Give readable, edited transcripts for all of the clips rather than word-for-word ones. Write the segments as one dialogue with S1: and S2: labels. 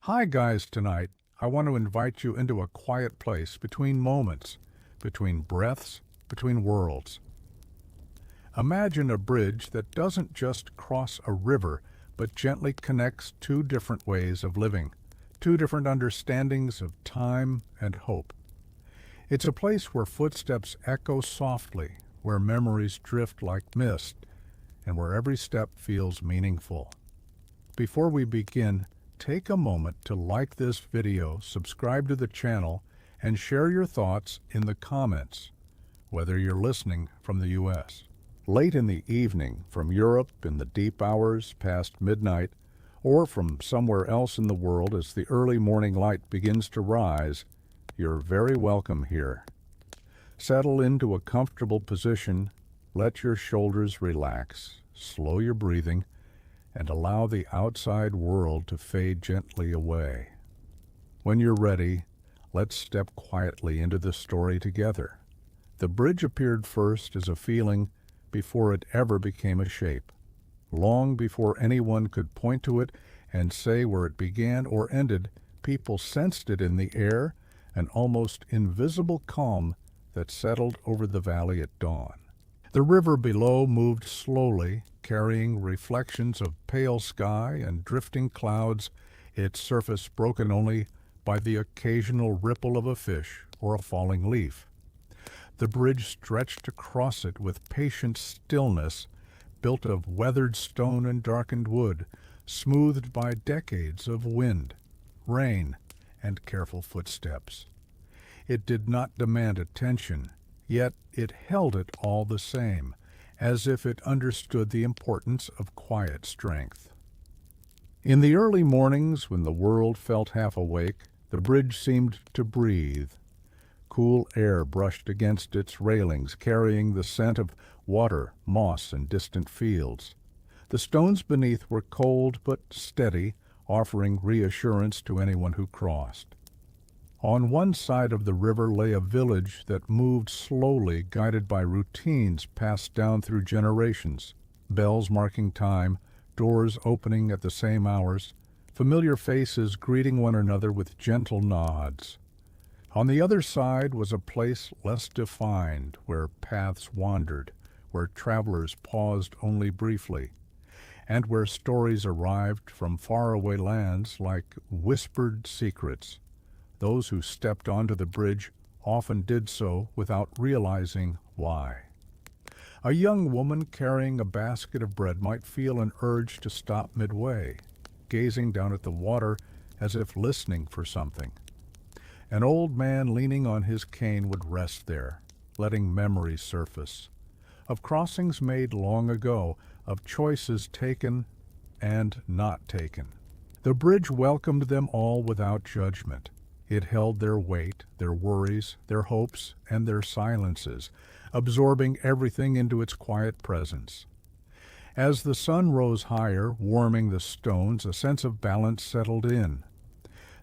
S1: Hi guys, tonight I want to invite you into a quiet place between moments, between breaths, between worlds. Imagine a bridge that doesn't just cross a river, but gently connects two different ways of living, two different understandings of time and hope. It's a place where footsteps echo softly, where memories drift like mist, and where every step feels meaningful. Before we begin, take a moment to like this video, subscribe to the channel, and share your thoughts in the comments, whether you're listening from the U.S. Late in the evening, from Europe in the deep hours past midnight, or from somewhere else in the world as the early morning light begins to rise, you're very welcome here. Settle into a comfortable position, let your shoulders relax, slow your breathing, and allow the outside world to fade gently away. When you're ready, let's step quietly into the story together. The bridge appeared first as a feeling before it ever became a shape. Long before anyone could point to it and say where it began or ended, people sensed it in the air, an almost invisible calm that settled over the valley at dawn. The river below moved slowly, carrying reflections of pale sky and drifting clouds, its surface broken only by the occasional ripple of a fish or a falling leaf. The bridge stretched across it with patient stillness, built of weathered stone and darkened wood, smoothed by decades of wind, rain, and careful footsteps. It did not demand attention, yet it held it all the same, as if it understood the importance of quiet strength. In the early mornings, when the world felt half awake, the bridge seemed to breathe. Cool air brushed against its railings, carrying the scent of water, moss, and distant fields. The stones beneath were cold but steady, offering reassurance to anyone who crossed. On one side of the river lay a village that moved slowly, guided by routines passed down through generations. Bells marking time, doors opening at the same hours, familiar faces greeting one another with gentle nods. On the other side was a place less defined, where paths wandered, where travelers paused only briefly, and where stories arrived from faraway lands like whispered secrets. Those who stepped onto the bridge often did so without realizing why. A young woman carrying a basket of bread might feel an urge to stop midway, gazing down at the water as if listening for something. An old man leaning on his cane would rest there, letting memories surface, of crossings made long ago, of choices taken and not taken. The bridge welcomed them all without judgment. It held their weight, their worries, their hopes, and their silences, absorbing everything into its quiet presence. As the sun rose higher, warming the stones, a sense of balance settled in.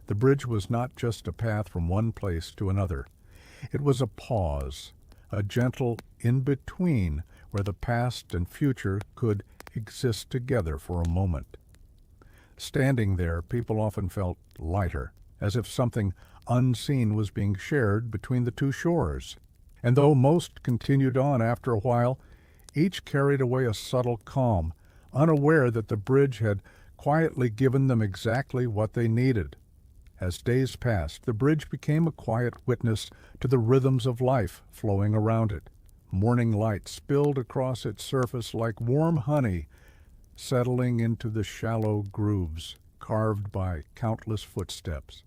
S1: The bridge was not just a path from one place to another. It was a pause, a gentle in-between where the past and future could exist together for a moment. Standing there, people often felt lighter, as if something unseen was being shared between the two shores. And though most continued on after a while, each carried away a subtle calm, unaware that the bridge had quietly given them exactly what they needed. As days passed, the bridge became a quiet witness to the rhythms of life flowing around it. Morning light spilled across its surface like warm honey, settling into the shallow grooves carved by countless footsteps.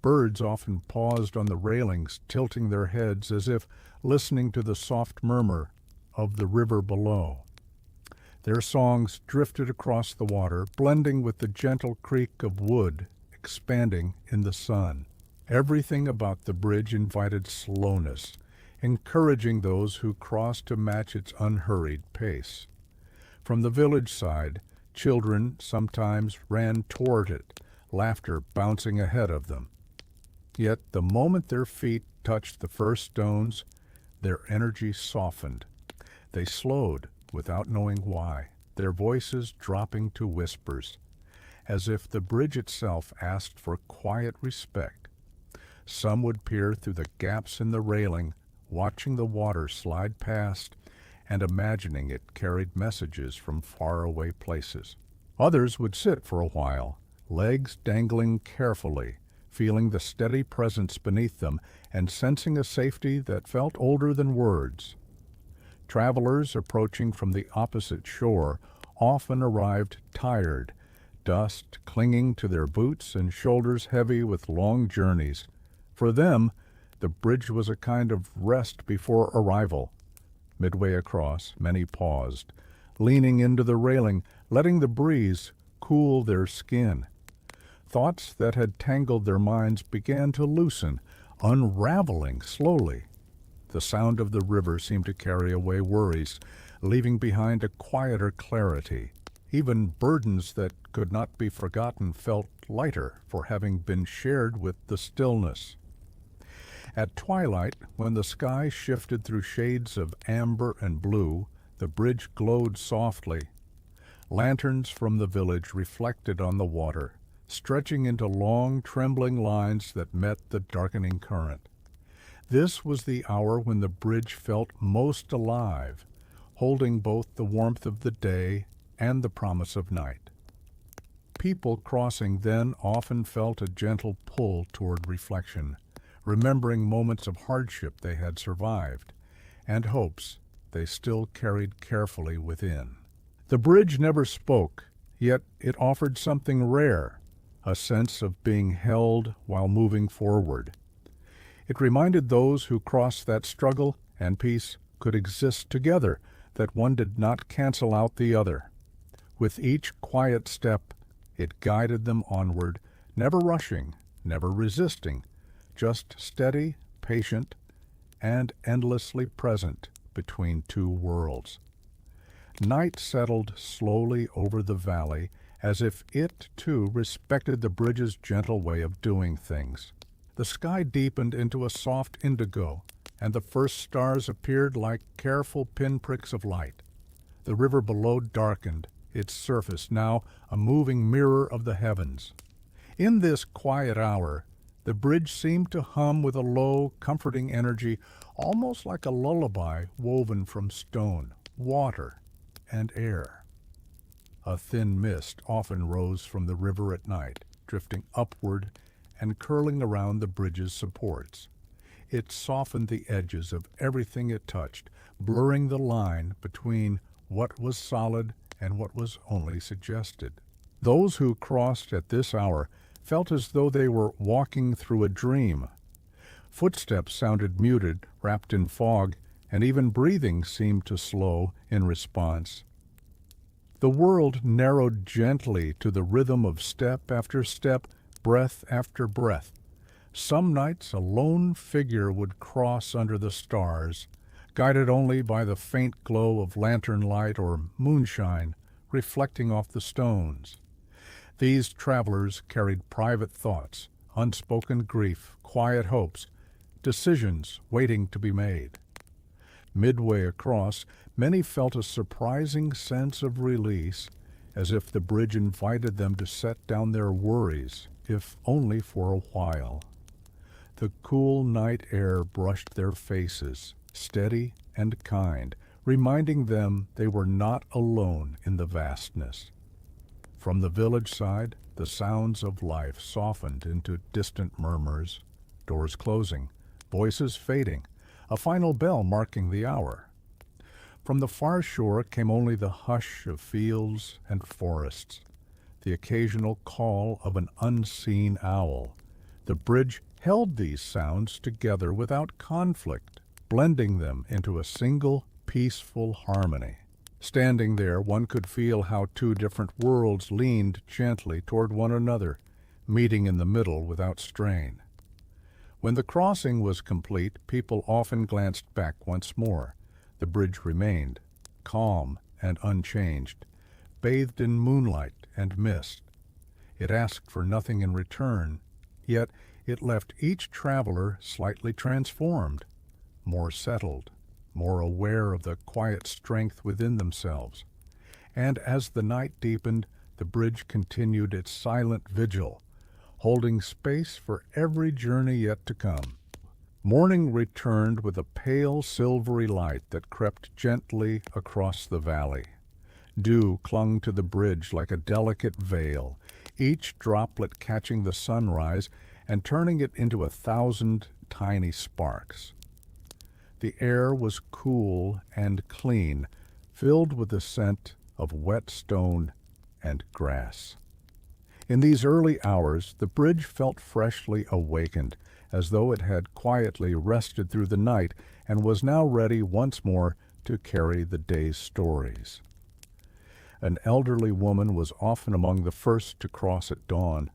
S1: Birds often paused on the railings, tilting their heads as if listening to the soft murmur of the river below. Their songs drifted across the water, blending with the gentle creak of wood expanding in the sun. Everything about the bridge invited slowness, encouraging those who crossed to match its unhurried pace. From the village side, children sometimes ran toward it, laughter bouncing ahead of them. Yet the moment their feet touched the first stones, their energy softened. They slowed without knowing why, their voices dropping to whispers. as if the bridge itself asked for quiet respect. Some would peer through the gaps in the railing, watching the water slide past and imagining it carried messages from faraway places. Others would sit for a while, legs dangling carefully, feeling the steady presence beneath them and sensing a safety that felt older than words. Travelers approaching from the opposite shore often arrived tired, dust clinging to their boots and shoulders heavy with long journeys. For them, the bridge was a kind of rest before arrival. Midway across, many paused, leaning into the railing, letting the breeze cool their skin. Thoughts that had tangled their minds began to loosen, unraveling slowly. The sound of the river seemed to carry away worries, leaving behind a quieter clarity. Even burdens that could not be forgotten felt lighter for having been shared with the stillness. At twilight, when the sky shifted through shades of amber and blue, the bridge glowed softly. Lanterns from the village reflected on the water, stretching into long, trembling lines that met the darkening current. This was the hour when the bridge felt most alive, holding both the warmth of the day and the promise of night. People crossing then often felt a gentle pull toward reflection, remembering moments of hardship they had survived, and hopes they still carried carefully within. The bridge never spoke, yet it offered something rare, a sense of being held while moving forward. It reminded those who crossed that struggle and peace could exist together, that one did not cancel out the other. With each quiet step, it guided them onward, never rushing, never resisting, just steady, patient, and endlessly present between two worlds. Night settled slowly over the valley, as if it, too, respected the bridge's gentle way of doing things. The sky deepened into a soft indigo, and the first stars appeared like careful pinpricks of light. The river below darkened, its surface now a moving mirror of the heavens. In this quiet hour, the bridge seemed to hum with a low, comforting energy, almost like a lullaby woven from stone, water, and air. A thin mist often rose from the river at night, drifting upward and curling around the bridge's supports. It softened the edges of everything it touched, blurring the line between what was solid and what was only suggested. Those who crossed at this hour felt as though they were walking through a dream. Footsteps sounded muted, wrapped in fog, and even breathing seemed to slow in response. The world narrowed gently to the rhythm of step after step, breath after breath. Some nights a lone figure would cross under the stars, guided only by the faint glow of lantern light or moonshine reflecting off the stones. These travelers carried private thoughts, unspoken grief, quiet hopes, decisions waiting to be made. Midway across, many felt a surprising sense of release, as if the bridge invited them to set down their worries, if only for a while. The cool night air brushed their faces, steady and kind, reminding them they were not alone in the vastness. From the village side, the sounds of life softened into distant murmurs, doors closing, voices fading, a final bell marking the hour. From the far shore came only the hush of fields and forests, the occasional call of an unseen owl. The bridge held these sounds together without conflict, blending them into a single peaceful harmony. Standing there, one could feel how two different worlds leaned gently toward one another, meeting in the middle without strain. When the crossing was complete, people often glanced back once more. The bridge remained, calm and unchanged, bathed in moonlight and mist. It asked for nothing in return, yet it left each traveler slightly transformed, more settled, more aware of the quiet strength within themselves. And as the night deepened, the bridge continued its silent vigil, holding space for every journey yet to come. Morning returned with a pale silvery light that crept gently across the valley. Dew clung to the bridge like a delicate veil, each droplet catching the sunrise and turning it into 1,000 tiny sparks. The air was cool and clean, filled with the scent of wet stone and grass. In these early hours, the bridge felt freshly awakened, as though it had quietly rested through the night and was now ready once more to carry the day's stories. An elderly woman was often among the first to cross at dawn.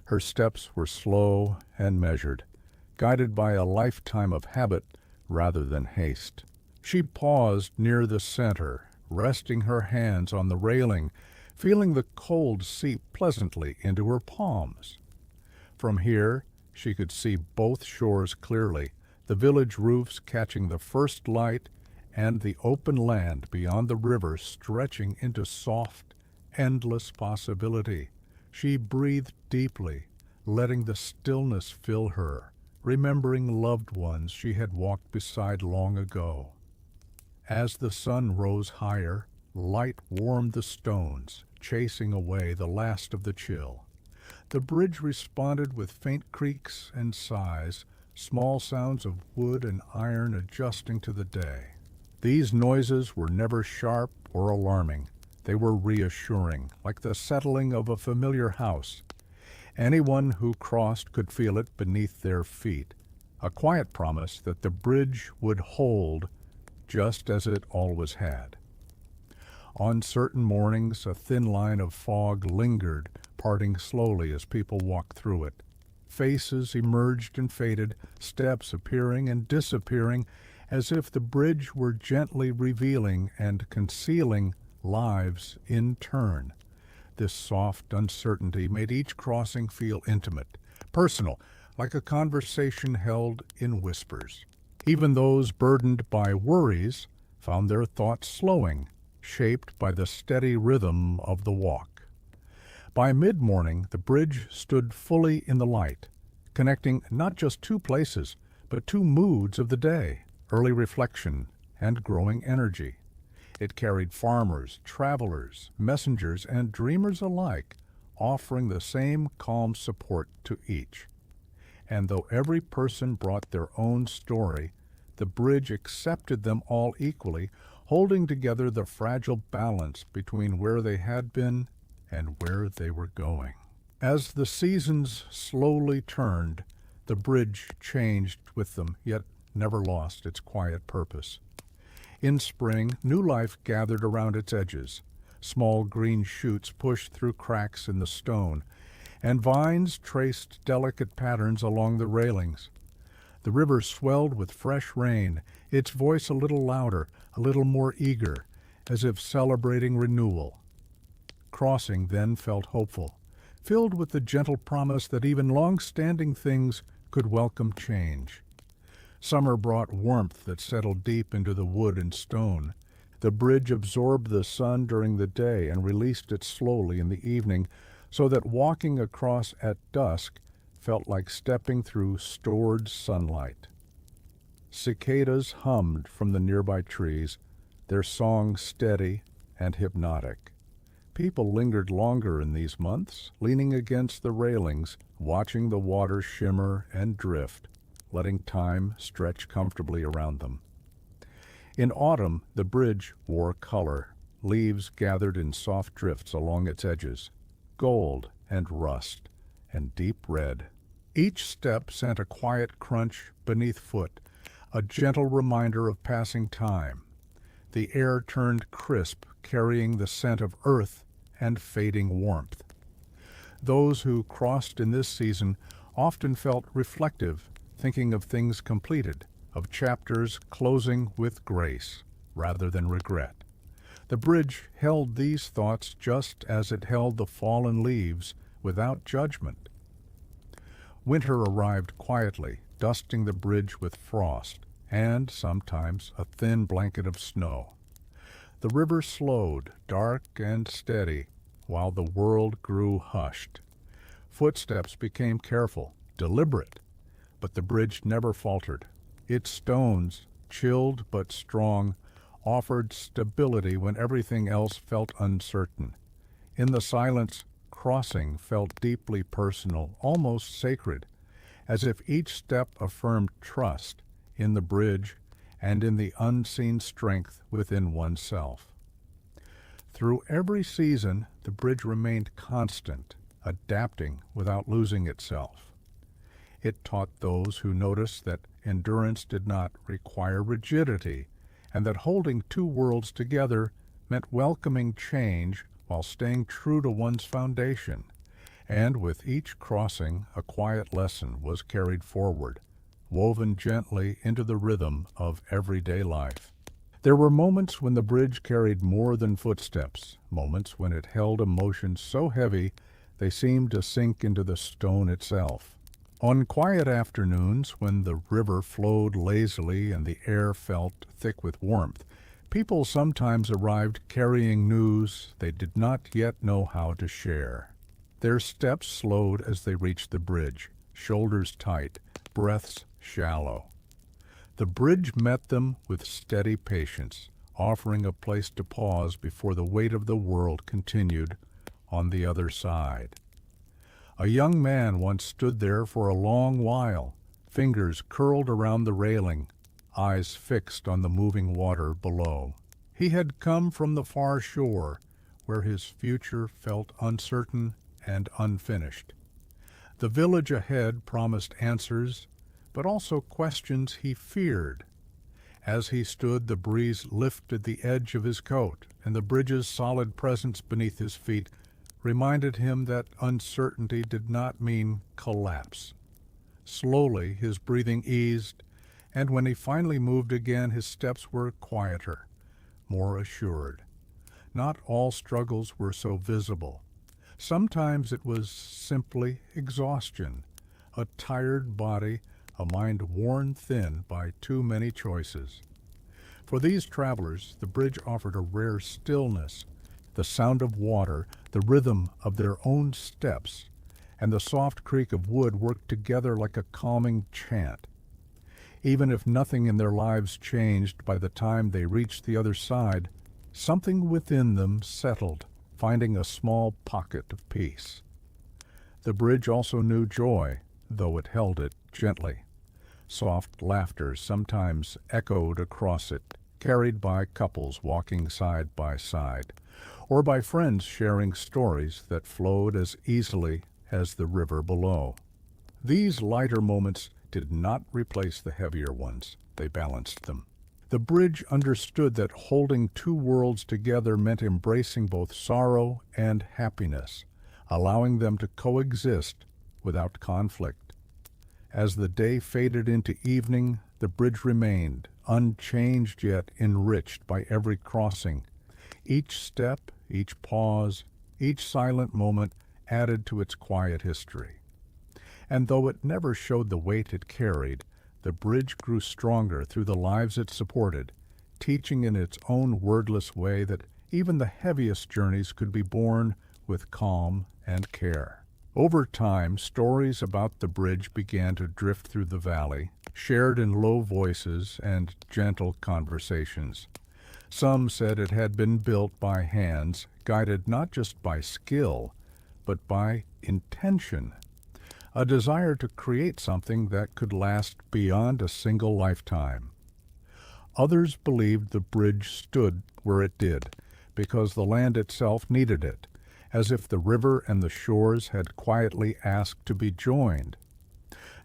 S1: Her steps were slow and measured, guided by a lifetime of habit rather than haste. She paused near the center, resting her hands on the railing, feeling the cold seep pleasantly into her palms. From here, she could see both shores clearly, the village roofs catching the first light and the open land beyond the river stretching into soft, endless possibility. She breathed deeply, letting the stillness fill her, remembering loved ones she had walked beside long ago. As the sun rose higher, light warmed the stones, chasing away the last of the chill. The bridge responded with faint creaks and sighs, small sounds of wood and iron adjusting to the day. These noises were never sharp or alarming. They were reassuring, like the settling of a familiar house. Anyone who crossed could feel it beneath their feet, a quiet promise that the bridge would hold just as it always had. On certain mornings, a thin line of fog lingered, parting slowly as people walked through it. Faces emerged and faded, steps appearing and disappearing, as if the bridge were gently revealing and concealing lives in turn. This soft uncertainty made each crossing feel intimate, personal, like a conversation held in whispers. Even those burdened by worries found their thoughts slowing, shaped by the steady rhythm of the walk. By mid-morning, the bridge stood fully in the light, connecting not just two places, but two moods of the day: early reflection and growing energy. It carried farmers, travelers, messengers, and dreamers alike, offering the same calm support to each. And though every person brought their own story, the bridge accepted them all equally, holding together the fragile balance between where they had been and where they were going. As the seasons slowly turned, the bridge changed with them, yet never lost its quiet purpose. In spring, new life gathered around its edges. Small green shoots pushed through cracks in the stone, and vines traced delicate patterns along the railings. The river swelled with fresh rain, its voice a little louder, a little more eager, as if celebrating renewal. Crossing then felt hopeful, filled with the gentle promise that even long-standing things could welcome change. Summer brought warmth that settled deep into the wood and stone. The bridge absorbed the sun during the day and released it slowly in the evening, so that walking across at dusk felt like stepping through stored sunlight. Cicadas hummed from the nearby trees, their song steady and hypnotic. People lingered longer in these months, leaning against the railings, watching the water shimmer and drift, letting time stretch comfortably around them. In autumn, the bridge wore color. Leaves gathered in soft drifts along its edges, gold and rust and deep red. Each step sent a quiet crunch beneath foot, a gentle reminder of passing time. The air turned crisp, carrying the scent of earth and fading warmth. Those who crossed in this season often felt reflective, thinking of things completed, of chapters closing with grace rather than regret. The bridge held these thoughts just as it held the fallen leaves, without judgment. Winter arrived quietly, dusting the bridge with frost and, sometimes, a thin blanket of snow. The river slowed, dark and steady, while the world grew hushed. Footsteps became careful, deliberate, but the bridge never faltered. Its stones, chilled but strong, offered stability when everything else felt uncertain. In the silence, crossing felt deeply personal, almost sacred, as if each step affirmed trust in the bridge and in the unseen strength within oneself. Through every season, the bridge remained constant, adapting without losing itself. It taught those who noticed that endurance did not require rigidity, and that holding two worlds together meant welcoming change while staying true to one's foundation. And with each crossing, a quiet lesson was carried forward, woven gently into the rhythm of everyday life. There were moments when the bridge carried more than footsteps, moments when it held emotions so heavy they seemed to sink into the stone itself. On quiet afternoons, when the river flowed lazily and the air felt thick with warmth, people sometimes arrived carrying news they did not yet know how to share. Their steps slowed as they reached the bridge, shoulders tight, breaths shallow. The bridge met them with steady patience, offering a place to pause before the weight of the world continued on the other side. A young man once stood there for a long while, fingers curled around the railing, eyes fixed on the moving water below. He had come from the far shore, where his future felt uncertain and unfinished. The village ahead promised answers, but also questions he feared. As he stood, the breeze lifted the edge of his coat, and the bridge's solid presence beneath his feet reminded him that uncertainty did not mean collapse. Slowly his breathing eased, and when he finally moved again, his steps were quieter, more assured. Not all struggles were so visible. Sometimes it was simply exhaustion, a tired body, a mind worn thin by too many choices. For these travelers, the bridge offered a rare stillness. The sound of water, the rhythm of their own steps, and the soft creak of wood worked together like a calming chant. Even if nothing in their lives changed by the time they reached the other side, something within them settled, finding a small pocket of peace. The bridge also knew joy, though it held it gently. Soft laughter sometimes echoed across it, carried by couples walking side by side, or by friends sharing stories that flowed as easily as the river below. These lighter moments did not replace the heavier ones, they balanced them. The bridge understood that holding two worlds together meant embracing both sorrow and happiness, allowing them to coexist without conflict. As the day faded into evening, the bridge remained, unchanged yet enriched by every crossing. Each step, each pause, each silent moment added to its quiet history. And though it never showed the weight it carried, the bridge grew stronger through the lives it supported, teaching in its own wordless way that even the heaviest journeys could be borne with calm and care. Over time, stories about the bridge began to drift through the valley, shared in low voices and gentle conversations. Some said it had been built by hands, guided not just by skill, but by intention, a desire to create something that could last beyond a single lifetime. Others believed the bridge stood where it did because the land itself needed it, as if the river and the shores had quietly asked to be joined.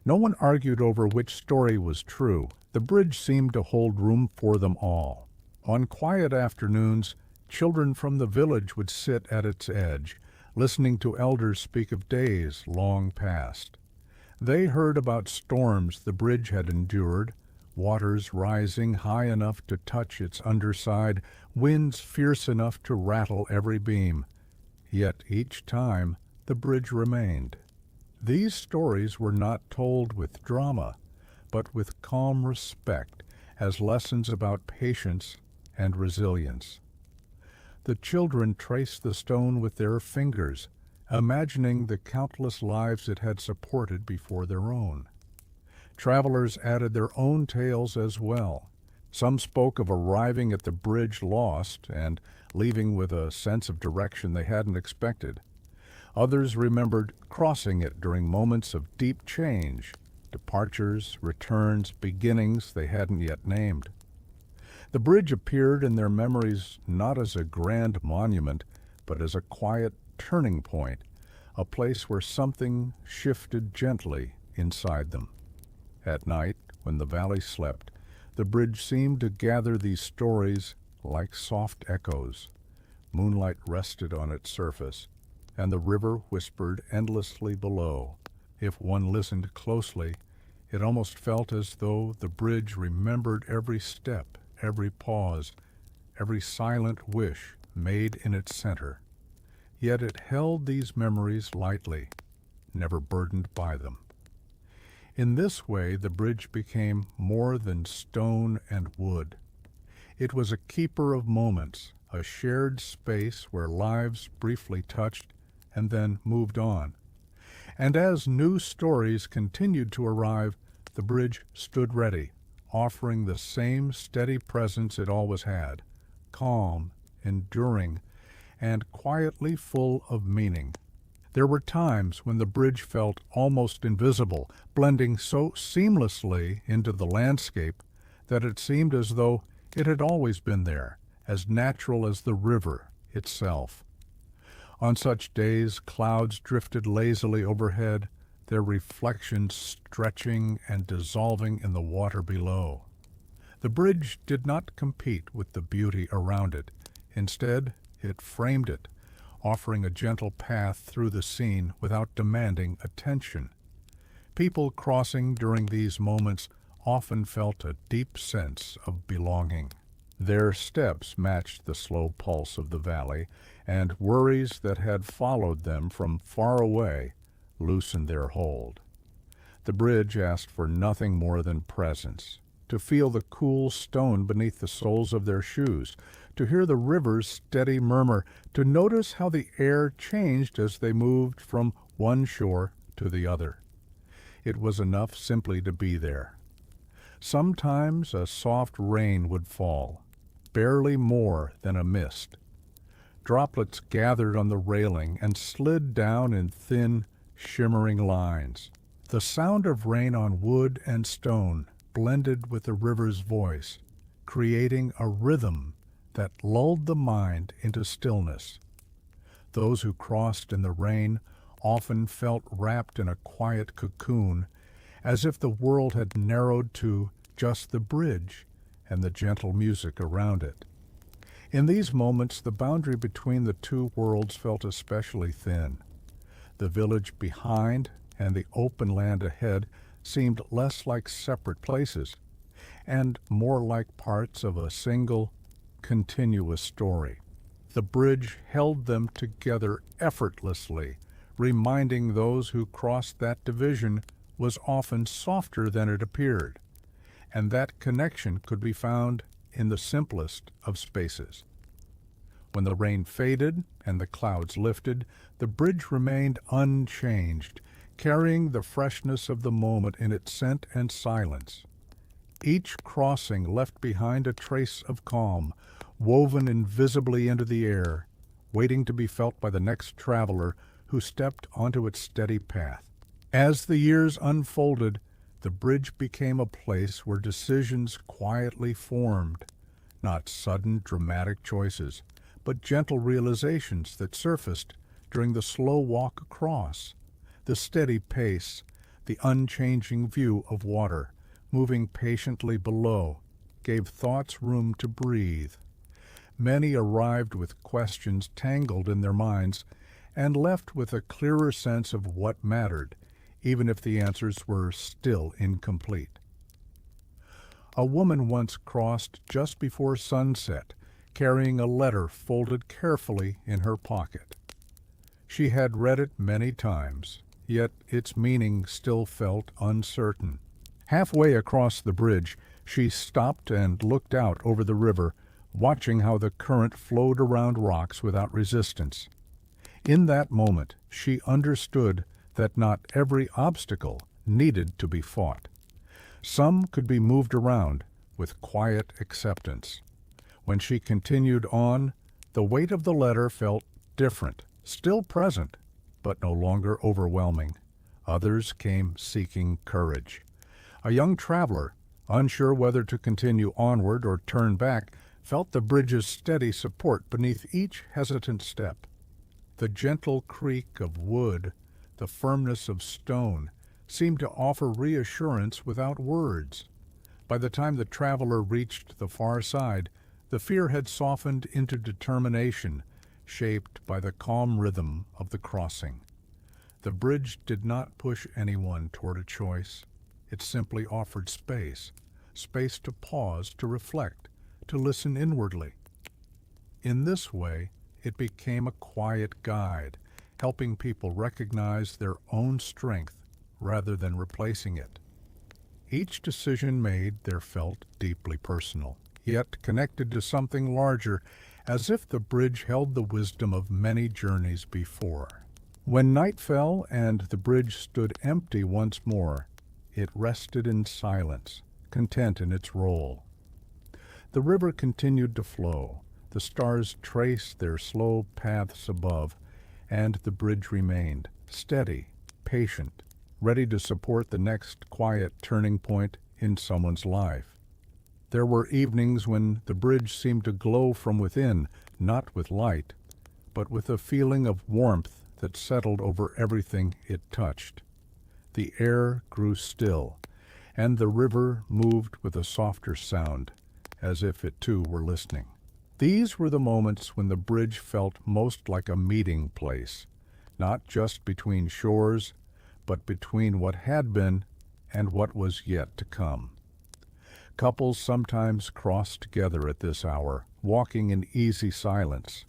S1: No one argued over which story was true. The bridge seemed to hold room for them all. On quiet afternoons, children from the village would sit at its edge, listening to elders speak of days long past. They heard about storms the bridge had endured, waters rising high enough to touch its underside, winds fierce enough to rattle every beam. Yet each time the bridge remained. These stories were not told with drama, but with calm respect, as lessons about patience and resilience. The children traced the stone with their fingers, imagining the countless lives it had supported before their own. Travelers added their own tales as well. Some spoke of arriving at the bridge lost and leaving with a sense of direction they hadn't expected. Others remembered crossing it during moments of deep change, departures, returns, beginnings they hadn't yet named. The bridge appeared in their memories not as a grand monument, but as a quiet turning point, a place where something shifted gently inside them. At night, when the valley slept, the bridge seemed to gather these stories like soft echoes. Moonlight rested on its surface, and the river whispered endlessly below. If one listened closely, it almost felt as though the bridge remembered every step, every pause, every silent wish made in its center. Yet it held these memories lightly, never burdened by them. In this way, the bridge became more than stone and wood. It was a keeper of moments, a shared space where lives briefly touched and then moved on. And as new stories continued to arrive, the bridge stood ready, offering the same steady presence it always had, calm, enduring, and quietly full of meaning. There were times when the bridge felt almost invisible, blending so seamlessly into the landscape that it seemed as though it had always been there, as natural as the river itself. On such days, clouds drifted lazily overhead, their reflections stretching and dissolving in the water below. The bridge did not compete with the beauty around it. Instead, it framed it, offering a gentle path through the scene without demanding attention. People crossing during these moments often felt a deep sense of belonging. Their steps matched the slow pulse of the valley, and worries that had followed them from far away loosened their hold. The bridge asked for nothing more than presence, to feel the cool stone beneath the soles of their shoes, to hear the river's steady murmur, to notice how the air changed as they moved from one shore to the other. It was enough simply to be there. Sometimes a soft rain would fall, barely more than a mist. Droplets gathered on the railing and slid down in thin, shimmering lines. The sound of rain on wood and stone blended with the river's voice, creating a rhythm that lulled the mind into stillness. Those who crossed in the rain often felt wrapped in a quiet cocoon, as if the world had narrowed to just the bridge and the gentle music around it. In these moments, the boundary between the two worlds felt especially thin. The village behind and the open land ahead seemed less like separate places and more like parts of a single, continuous story. The bridge held them together effortlessly, reminding those who crossed that division was often softer than it appeared, and that connection could be found in the simplest of spaces. When the rain faded and the clouds lifted, the bridge remained unchanged, carrying the freshness of the moment in its scent and silence. Each crossing left behind a trace of calm, woven invisibly into the air, waiting to be felt by the next traveler who stepped onto its steady path. As the years unfolded, the bridge became a place where decisions quietly formed, not sudden, dramatic choices, but gentle realizations that surfaced during the slow walk across, the steady pace, the unchanging view of water, moving patiently below, gave thoughts room to breathe. Many arrived with questions tangled in their minds and left with a clearer sense of what mattered, even if the answers were still incomplete. A woman once crossed just before sunset, carrying a letter folded carefully in her pocket. She had read it many times, yet its meaning still felt uncertain. Halfway across the bridge, she stopped and looked out over the river, watching how the current flowed around rocks without resistance. In that moment, she understood that not every obstacle needed to be fought. Some could be moved around with quiet acceptance. When she continued on, the weight of the letter felt different, still present, but no longer overwhelming. Others came seeking courage. A young traveler, unsure whether to continue onward or turn back, felt the bridge's steady support beneath each hesitant step. The gentle creak of wood, the firmness of stone, seemed to offer reassurance without words. By the time the traveler reached the far side, the fear had softened into determination, shaped by the calm rhythm of the crossing. The bridge did not push anyone toward a choice. It simply offered space, space to pause, to reflect, to listen inwardly. In this way, it became a quiet guide, helping people recognize their own strength rather than replacing it. Each decision made there felt deeply personal, yet connected to something larger, as if the bridge held the wisdom of many journeys before. When night fell and the bridge stood empty once more, it rested in silence, content in its role. The river continued to flow, the stars traced their slow paths above, and the bridge remained, steady, patient, ready to support the next quiet turning point in someone's life. There were evenings when the bridge seemed to glow from within, not with light, but with a feeling of warmth that settled over everything it touched. The air grew still, and the river moved with a softer sound, as if it too were listening. These were the moments when the bridge felt most like a meeting place, not just between shores, but between what had been and what was yet to come. Couples sometimes crossed together at this hour, walking in easy silence.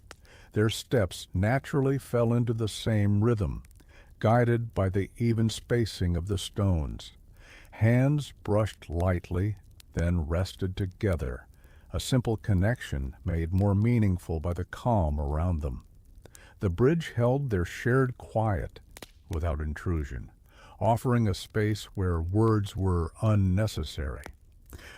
S1: Their steps naturally fell into the same rhythm, guided by the even spacing of the stones. Hands brushed lightly, then rested together, a simple connection made more meaningful by the calm around them. The bridge held their shared quiet without intrusion, offering a space where words were unnecessary.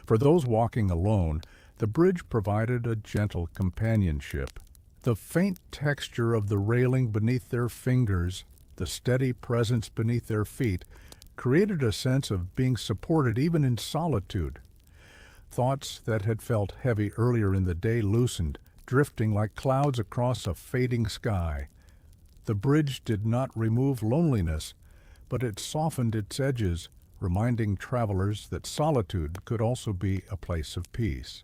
S1: For those walking alone, the bridge provided a gentle companionship. The faint texture of the railing beneath their fingers, the steady presence beneath their feet, created a sense of being supported even in solitude. Thoughts that had felt heavy earlier in the day loosened, drifting like clouds across a fading sky. The bridge did not remove loneliness, but it softened its edges, reminding travelers that solitude could also be a place of peace.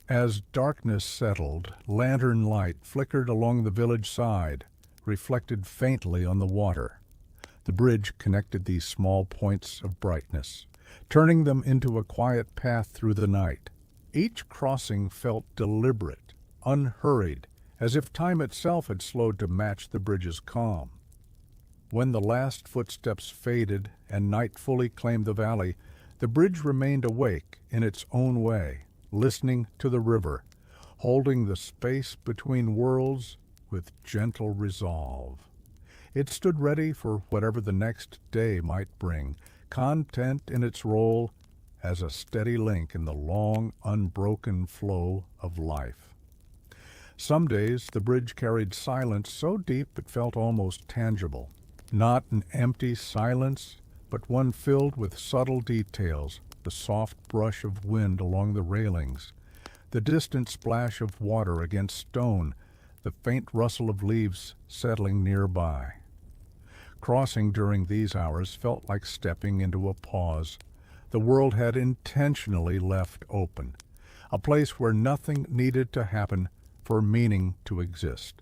S1: As darkness settled, lantern light flickered along the village side, reflected faintly on the water. The bridge connected these small points of brightness, turning them into a quiet path through the night. Each crossing felt deliberate, unhurried, as if time itself had slowed to match the bridge's calm. When the last footsteps faded and night fully claimed the valley, the bridge remained awake in its own way, listening to the river, holding the space between worlds with gentle resolve. It stood ready for whatever the next day might bring, content in its role as a steady link in the long, unbroken flow of life. Some days the bridge carried silence so deep it felt almost tangible. Not an empty silence, but one filled with subtle details, the soft brush of wind along the railings, the distant splash of water against stone, the faint rustle of leaves settling nearby. Crossing during these hours felt like stepping into a pause. The world had intentionally left open, a place where nothing needed to happen for meaning to exist.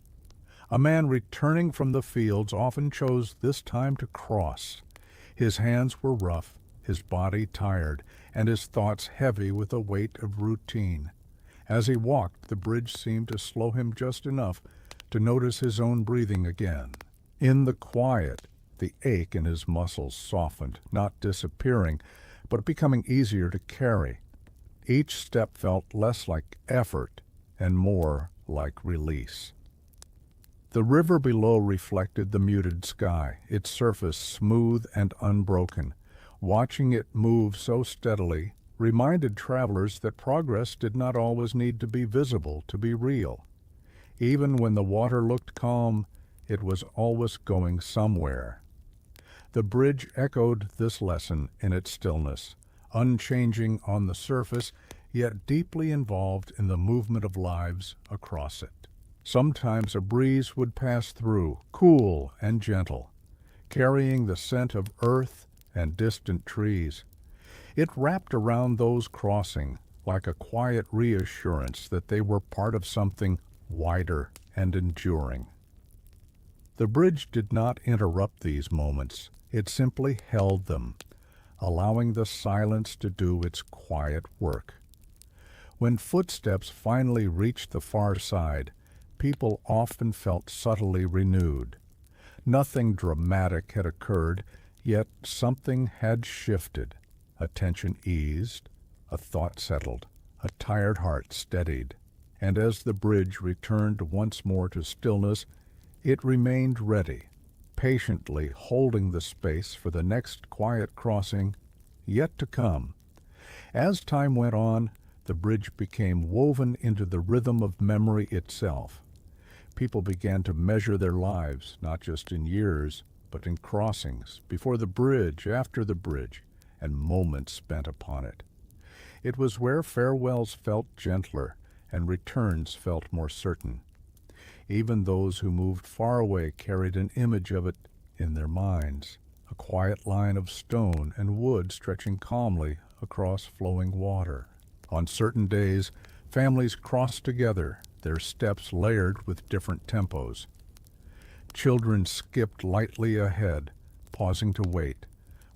S1: A man returning from the fields often chose this time to cross. His hands were rough, his body tired, and his thoughts heavy with the weight of routine. As he walked, the bridge seemed to slow him just enough to notice his own breathing again. In the quiet, the ache in his muscles softened, not disappearing, but becoming easier to carry. Each step felt less like effort and more like release. The river below reflected the muted sky, its surface smooth and unbroken. Watching it move so steadily reminded travelers that progress did not always need to be visible to be real. Even when the water looked calm, it was always going somewhere. The bridge echoed this lesson in its stillness, unchanging on the surface, yet deeply involved in the movement of lives across it. Sometimes a breeze would pass through, cool and gentle, carrying the scent of earth and distant trees. It wrapped around those crossing like a quiet reassurance that they were part of something wider and enduring. The bridge did not interrupt these moments. It simply held them, allowing the silence to do its quiet work. When footsteps finally reached the far side, people often felt subtly renewed. Nothing dramatic had occurred, yet something had shifted. A tension eased, a thought settled, a tired heart steadied, and as the bridge returned once more to stillness, it remained ready, patiently holding the space for the next quiet crossing yet to come. As time went on, the bridge became woven into the rhythm of memory itself. People began to measure their lives, not just in years, but in crossings, before the bridge, after the bridge, and moments spent upon it. It was where farewells felt gentler and returns felt more certain. Even those who moved far away carried an image of it in their minds, a quiet line of stone and wood stretching calmly across flowing water. On certain days, families crossed together, their steps layered with different tempos. Children skipped lightly ahead, pausing to wait,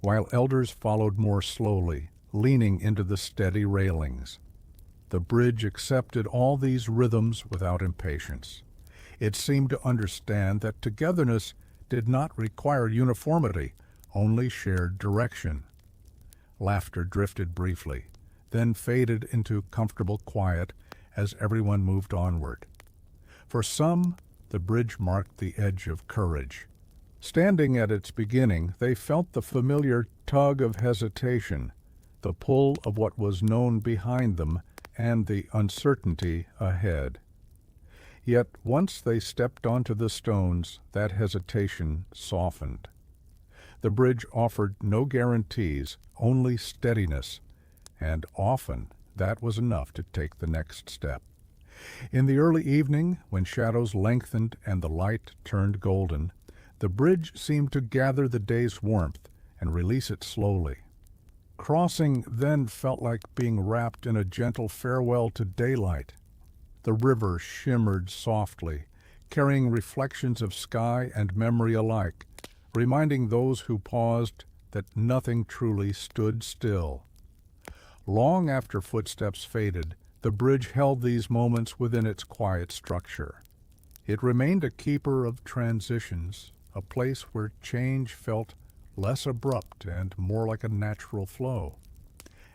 S1: while elders followed more slowly, leaning into the steady railings. The bridge accepted all these rhythms without impatience. It seemed to understand that togetherness did not require uniformity, only shared direction. Laughter drifted briefly, then faded into comfortable quiet as everyone moved onward. For some, the bridge marked the edge of courage. Standing at its beginning, they felt the familiar tug of hesitation, the pull of what was known behind them, and the uncertainty ahead. Yet once they stepped onto the stones, that hesitation softened. The bridge offered no guarantees, only steadiness, and often that was enough to take the next step. In the early evening, when shadows lengthened and the light turned golden, the bridge seemed to gather the day's warmth and release it slowly. Crossing then felt like being wrapped in a gentle farewell to daylight. The river shimmered softly, carrying reflections of sky and memory alike, reminding those who paused that nothing truly stood still. Long after footsteps faded, the bridge held these moments within its quiet structure. It remained a keeper of transitions, a place where change felt less abrupt and more like a natural flow.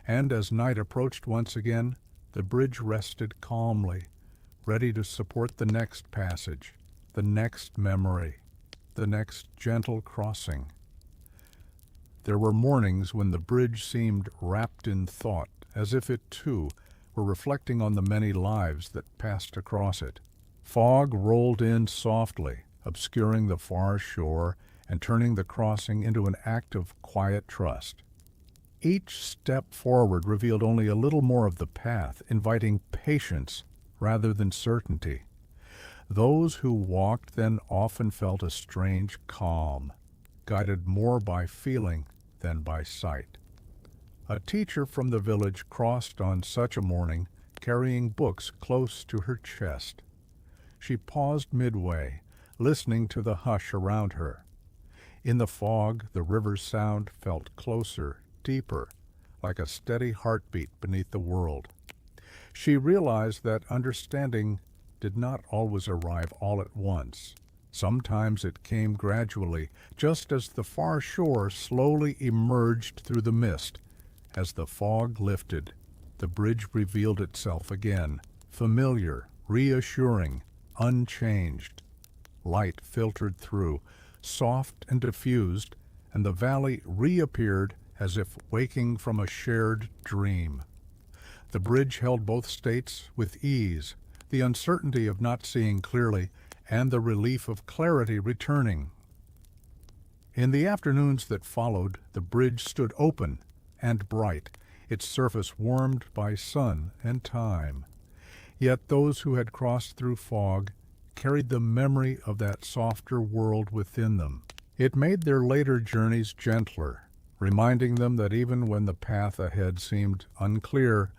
S1: And as night approached once again, the bridge rested calmly, ready to support the next passage, the next memory, the next gentle crossing. There were mornings when the bridge seemed wrapped in thought, as if it, too, were reflecting on the many lives that passed across it. Fog rolled in softly, obscuring the far shore and turning the crossing into an act of quiet trust. Each step forward revealed only a little more of the path, inviting patience rather than certainty. Those who walked then often felt a strange calm, guided more by feeling than by sight. A teacher from the village crossed on such a morning, carrying books close to her chest. She paused midway, listening to the hush around her. In the fog, the river's sound felt closer, deeper, like a steady heartbeat beneath the world. She realized that understanding did not always arrive all at once. Sometimes it came gradually, just as the far shore slowly emerged through the mist. As the fog lifted, the bridge revealed itself again, familiar, reassuring, unchanged. Light filtered through, soft and diffused, and the valley reappeared as if waking from a shared dream. The bridge held both states with ease, the uncertainty of not seeing clearly and the relief of clarity returning. In the afternoons that followed, the bridge stood open and bright, its surface warmed by sun and time. Yet those who had crossed through fog carried the memory of that softer world within them. It made their later journeys gentler, reminding them that even when the path ahead seemed unclear,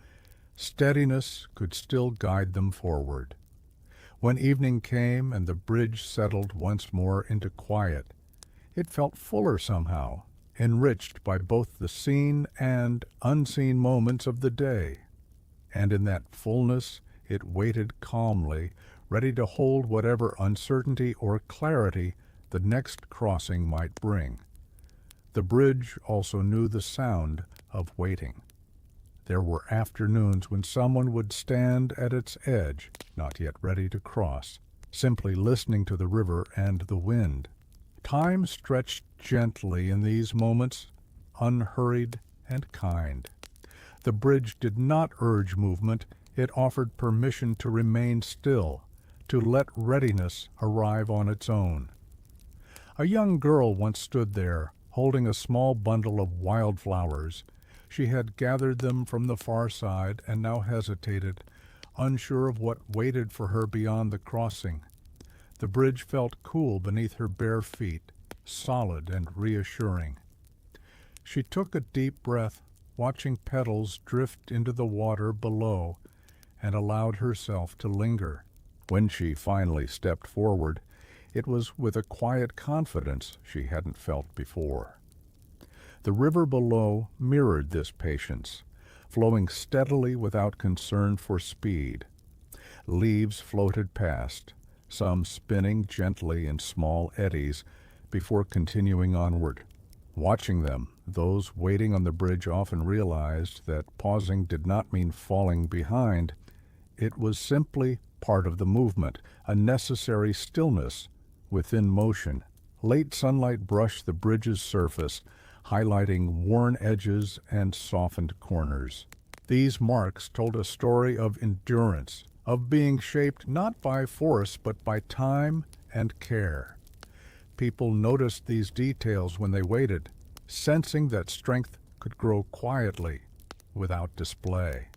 S1: steadiness could still guide them forward. When evening came and the bridge settled once more into quiet, it felt fuller somehow, enriched by both the seen and unseen moments of the day. And in that fullness it waited calmly, ready to hold whatever uncertainty or clarity the next crossing might bring. The bridge also knew the sound of waiting. There were afternoons when someone would stand at its edge, not yet ready to cross, simply listening to the river and the wind. Time stretched gently in these moments, unhurried and kind. The bridge did not urge movement, it offered permission to remain still, to let readiness arrive on its own. A young girl once stood there, holding a small bundle of wildflowers. She had gathered them from the far side and now hesitated, unsure of what waited for her beyond the crossing. The bridge felt cool beneath her bare feet, solid and reassuring. She took a deep breath, watching petals drift into the water below, and allowed herself to linger. When she finally stepped forward, it was with a quiet confidence she hadn't felt before. The river below mirrored this patience, flowing steadily without concern for speed. Leaves floated past, some spinning gently in small eddies before continuing onward. Watching them, those waiting on the bridge often realized that pausing did not mean falling behind. It was simply part of the movement, a necessary stillness within motion. Late sunlight brushed the bridge's surface, highlighting worn edges and softened corners. These marks told a story of endurance, of being shaped not by force but by time and care. People noticed these details when they waited, sensing that strength could grow quietly, without display.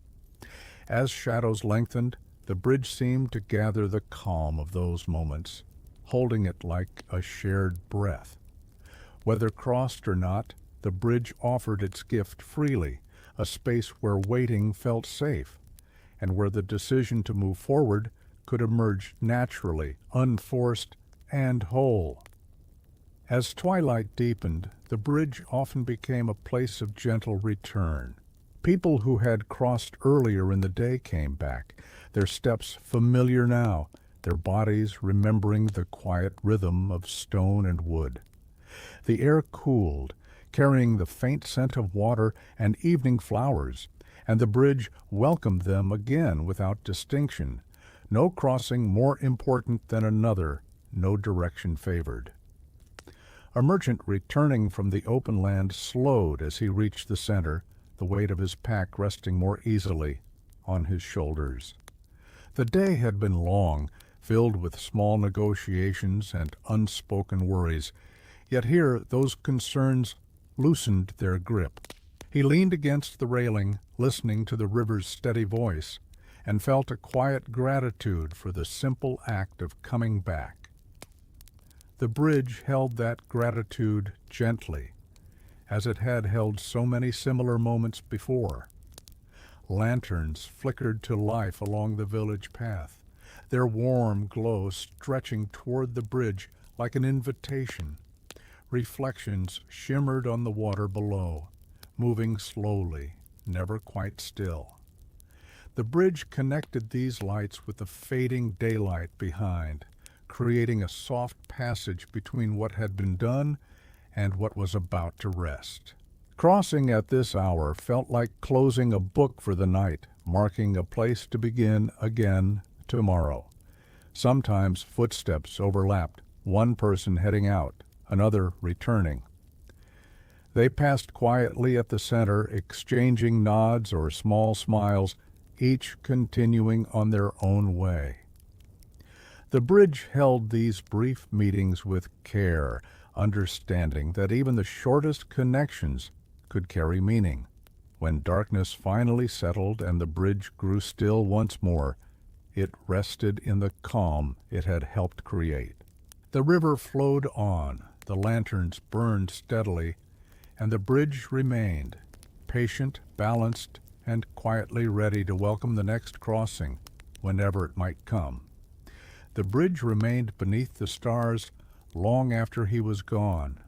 S1: As shadows lengthened, the bridge seemed to gather the calm of those moments, holding it like a shared breath. Whether crossed or not, the bridge offered its gift freely, a space where waiting felt safe, and where the decision to move forward could emerge naturally, unforced, and whole. As twilight deepened, the bridge often became a place of gentle return. People who had crossed earlier in the day came back, their steps familiar now, their bodies remembering the quiet rhythm of stone and wood. The air cooled, carrying the faint scent of water and evening flowers, and the bridge welcomed them again without distinction, no crossing more important than another, no direction favored. A merchant returning from the open land slowed as he reached the center, the weight of his pack resting more easily on his shoulders. The day had been long, filled with small negotiations and unspoken worries, yet here those concerns loosened their grip. He leaned against the railing, listening to the river's steady voice, and felt a quiet gratitude for the simple act of coming back. The bridge held that gratitude gently, as it had held so many similar moments before. Lanterns flickered to life along the village path, their warm glow stretching toward the bridge like an invitation. Reflections shimmered on the water below, moving slowly, never quite still. The bridge connected these lights with the fading daylight behind, creating a soft passage between what had been done and what was about to rest. Crossing at this hour felt like closing a book for the night, marking a place to begin again tomorrow. Sometimes footsteps overlapped, one person heading out, another returning. They passed quietly at the center, exchanging nods or small smiles, each continuing on their own way. The bridge held these brief meetings with care, understanding that even the shortest connections could carry meaning. When darkness finally settled and the bridge grew still once more, it rested in the calm it had helped create. The river flowed on, the lanterns burned steadily, and the bridge remained, patient, balanced, and quietly ready to welcome the next crossing, whenever it might come. The bridge remained beneath the stars long after he was gone,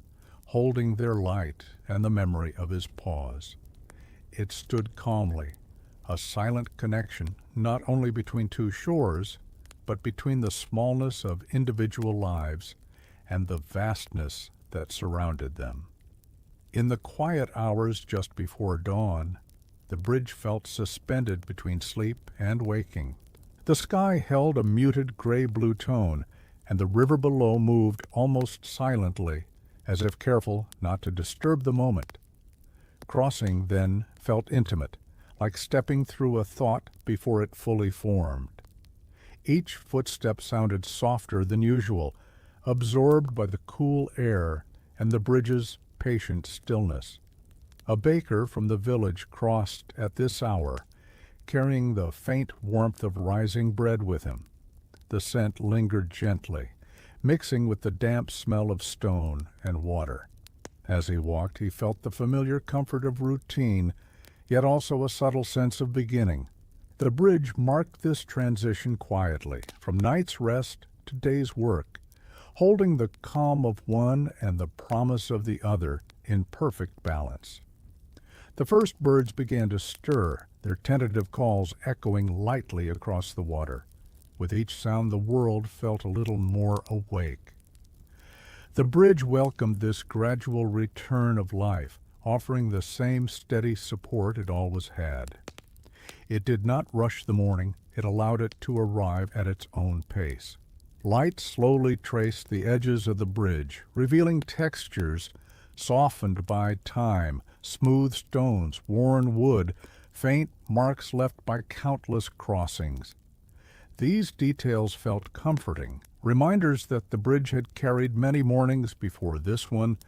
S1: holding their light and the memory of his pause. It stood calmly, a silent connection not only between two shores, but between the smallness of individual lives and the vastness that surrounded them. In the quiet hours just before dawn, the bridge felt suspended between sleep and waking. The sky held a muted gray-blue tone, and the river below moved almost silently, as if careful not to disturb the moment. Crossing, then, felt intimate, like stepping through a thought before it fully formed. Each footstep sounded softer than usual, absorbed by the cool air and the bridge's patient stillness. A baker from the village crossed at this hour, carrying the faint warmth of rising bread with him. The scent lingered gently, mixing with the damp smell of stone and water. As he walked, he felt the familiar comfort of routine, yet also a subtle sense of beginning. The bridge marked this transition quietly, from night's rest to day's work, holding the calm of one and the promise of the other in perfect balance. The first birds began to stir, their tentative calls echoing lightly across the water. With each sound the world felt a little more awake. The bridge welcomed this gradual return of life, offering the same steady support it always had. It did not rush the morning, it allowed it to arrive at its own pace. Light slowly traced the edges of the bridge, revealing textures softened by time, smooth stones, worn wood, faint marks left by countless crossings. These details felt comforting, reminders that the bridge had carried many mornings before this one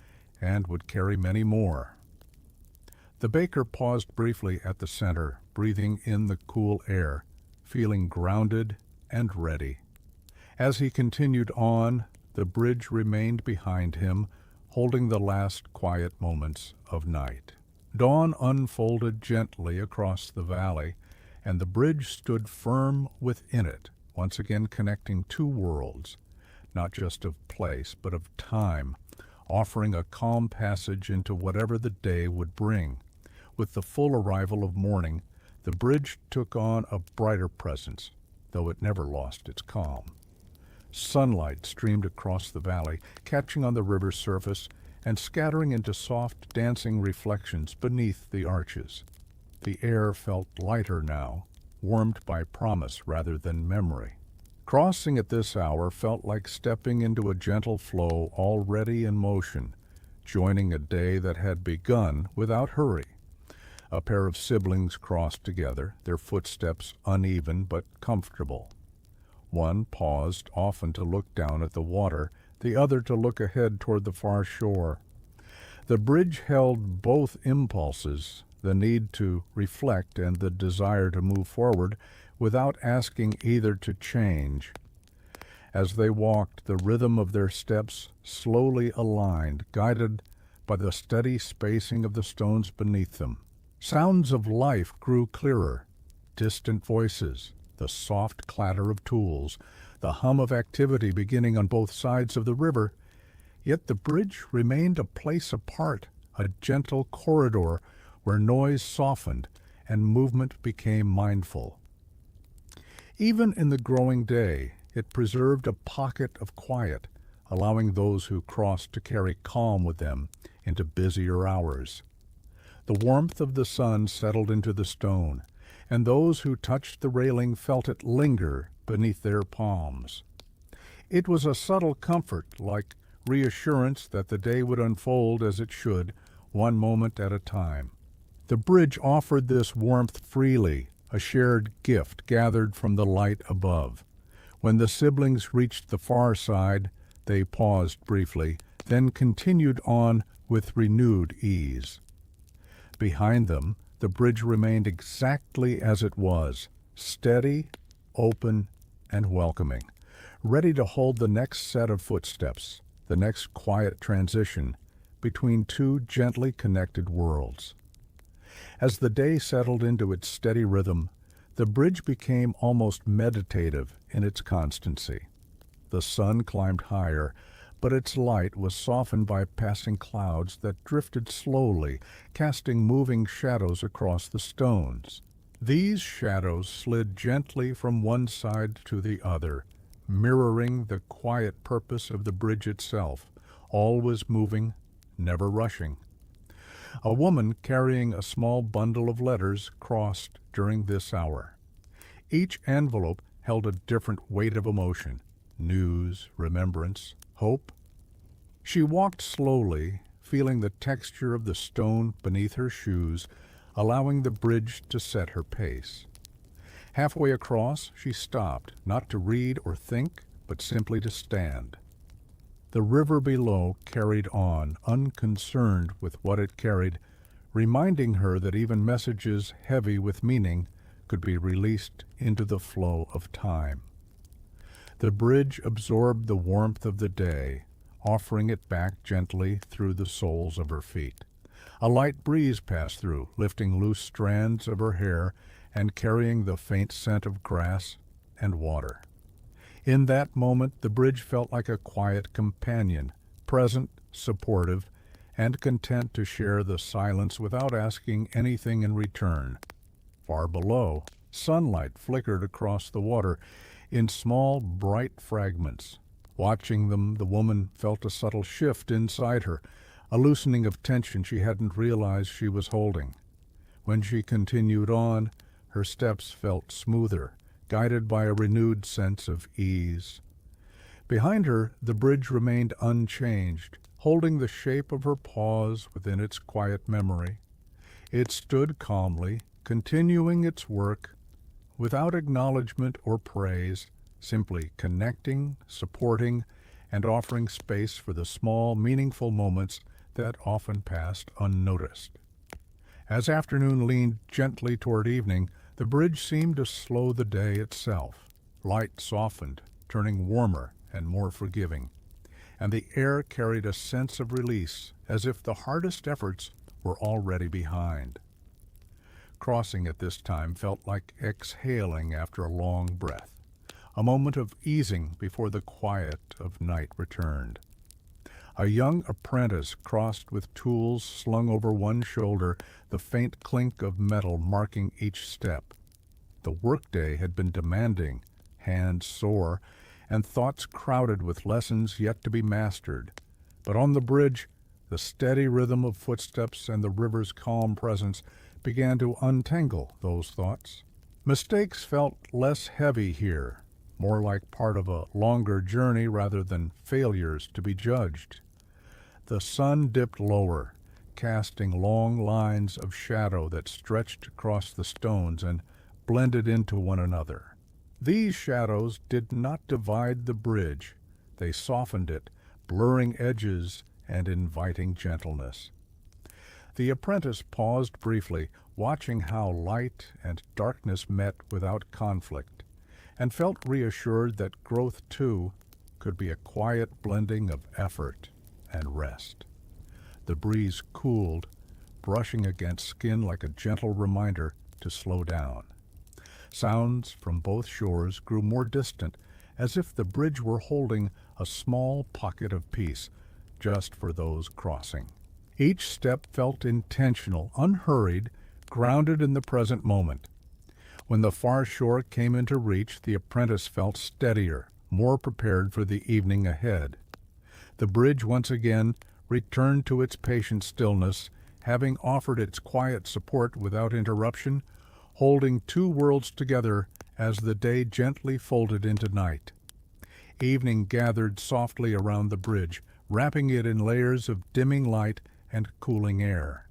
S1: and would carry many more. The baker paused briefly at the center, breathing in the cool air, feeling grounded and ready. As he continued on, the bridge remained behind him, holding the last quiet moments of night. Dawn unfolded gently across the valley, and the bridge stood firm within it, once again connecting two worlds, not just of place, but of time, offering a calm passage into whatever the day would bring. With the full arrival of morning, the bridge took on a brighter presence, though it never lost its calm. Sunlight streamed across the valley, catching on the river's surface and scattering into soft, dancing reflections beneath the arches. The air felt lighter now, warmed by promise rather than memory. Crossing at this hour felt like stepping into a gentle flow already in motion, joining a day that had begun without hurry. A pair of siblings crossed together, their footsteps uneven but comfortable. One paused often to look down at the water, the other to look ahead toward the far shore. The bridge held both impulses, the need to reflect and the desire to move forward, without asking either to change. As they walked, the rhythm of their steps slowly aligned, guided by the steady spacing of the stones beneath them. Sounds of life grew clearer, distant voices, the soft clatter of tools, the hum of activity beginning on both sides of the river. Yet the bridge remained a place apart, a gentle corridor where noise softened and movement became mindful. Even in the growing day, it preserved a pocket of quiet, allowing those who crossed to carry calm with them into busier hours. The warmth of the sun settled into the stone, and those who touched the railing felt it linger beneath their palms. It was a subtle comfort, like reassurance that the day would unfold as it should, one moment at a time. The bridge offered this warmth freely, a shared gift gathered from the light above. When the siblings reached the far side, they paused briefly, then continued on with renewed ease. Behind them, the bridge remained exactly as it was, steady, open, and welcoming, ready to hold the next set of footsteps, the next quiet transition between two gently connected worlds. As the day settled into its steady rhythm, the bridge became almost meditative in its constancy. The sun climbed higher, but its light was softened by passing clouds that drifted slowly, casting moving shadows across the stones. These shadows slid gently from one side to the other, mirroring the quiet purpose of the bridge itself, always moving, never rushing. A woman carrying a small bundle of letters crossed during this hour. Each envelope held a different weight of emotion: news, remembrance, hope. She walked slowly, feeling the texture of the stone beneath her shoes, allowing the bridge to set her pace. Halfway across, she stopped, not to read or think, but simply to stand. The river below carried on, unconcerned with what it carried, reminding her that even messages heavy with meaning could be released into the flow of time. The bridge absorbed the warmth of the day, offering it back gently through the soles of her feet. A light breeze passed through, lifting loose strands of her hair and carrying the faint scent of grass and water. In that moment, the bridge felt like a quiet companion, present, supportive, and content to share the silence without asking anything in return. Far below, sunlight flickered across the water in small, bright fragments. Watching them, the woman felt a subtle shift inside her, a loosening of tension she hadn't realized she was holding. When she continued on, her steps felt smoother, guided by a renewed sense of ease. Behind her, the bridge remained unchanged, holding the shape of her pause within its quiet memory. It stood calmly, continuing its work, without acknowledgement or praise, simply connecting, supporting, and offering space for the small, meaningful moments that often passed unnoticed. As afternoon leaned gently toward evening, the bridge seemed to slow the day itself. Light softened, turning warmer and more forgiving, and the air carried a sense of release, as if the hardest efforts were already behind. Crossing at this time felt like exhaling after a long breath, a moment of easing before the quiet of night returned. A young apprentice crossed with tools slung over one shoulder, the faint clink of metal marking each step. The workday had been demanding, hands sore, and thoughts crowded with lessons yet to be mastered. But on the bridge, the steady rhythm of footsteps and the river's calm presence began to untangle those thoughts. Mistakes felt less heavy here, more like part of a longer journey rather than failures to be judged. The sun dipped lower, casting long lines of shadow that stretched across the stones and blended into one another. These shadows did not divide the bridge. They softened it, blurring edges and inviting gentleness. The apprentice paused briefly, watching how light and darkness met without conflict, and felt reassured that growth, too, could be a quiet blending of effort and rest. The breeze cooled, brushing against skin like a gentle reminder to slow down. Sounds from both shores grew more distant, as if the bridge were holding a small pocket of peace just for those crossing. Each step felt intentional, unhurried, grounded in the present moment. When the far shore came into reach, the apprentice felt steadier, more prepared for the evening ahead. The bridge once again returned to its patient stillness, having offered its quiet support without interruption, holding two worlds together as the day gently folded into night. Evening gathered softly around the bridge, wrapping it in layers of dimming light and cooling air.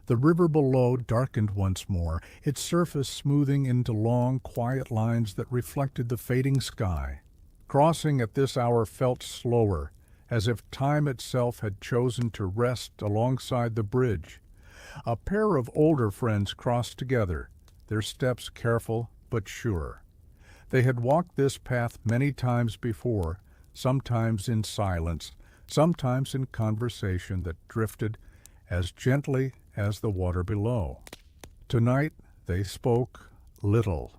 S1: The river below darkened once more, its surface smoothing into long, quiet lines that reflected the fading sky. Crossing at this hour felt slower, as if time itself had chosen to rest alongside the bridge. A pair of older friends crossed together, their steps careful but sure. They had walked this path many times before, sometimes in silence, sometimes in conversation that drifted as gently as the water below. Tonight they spoke little.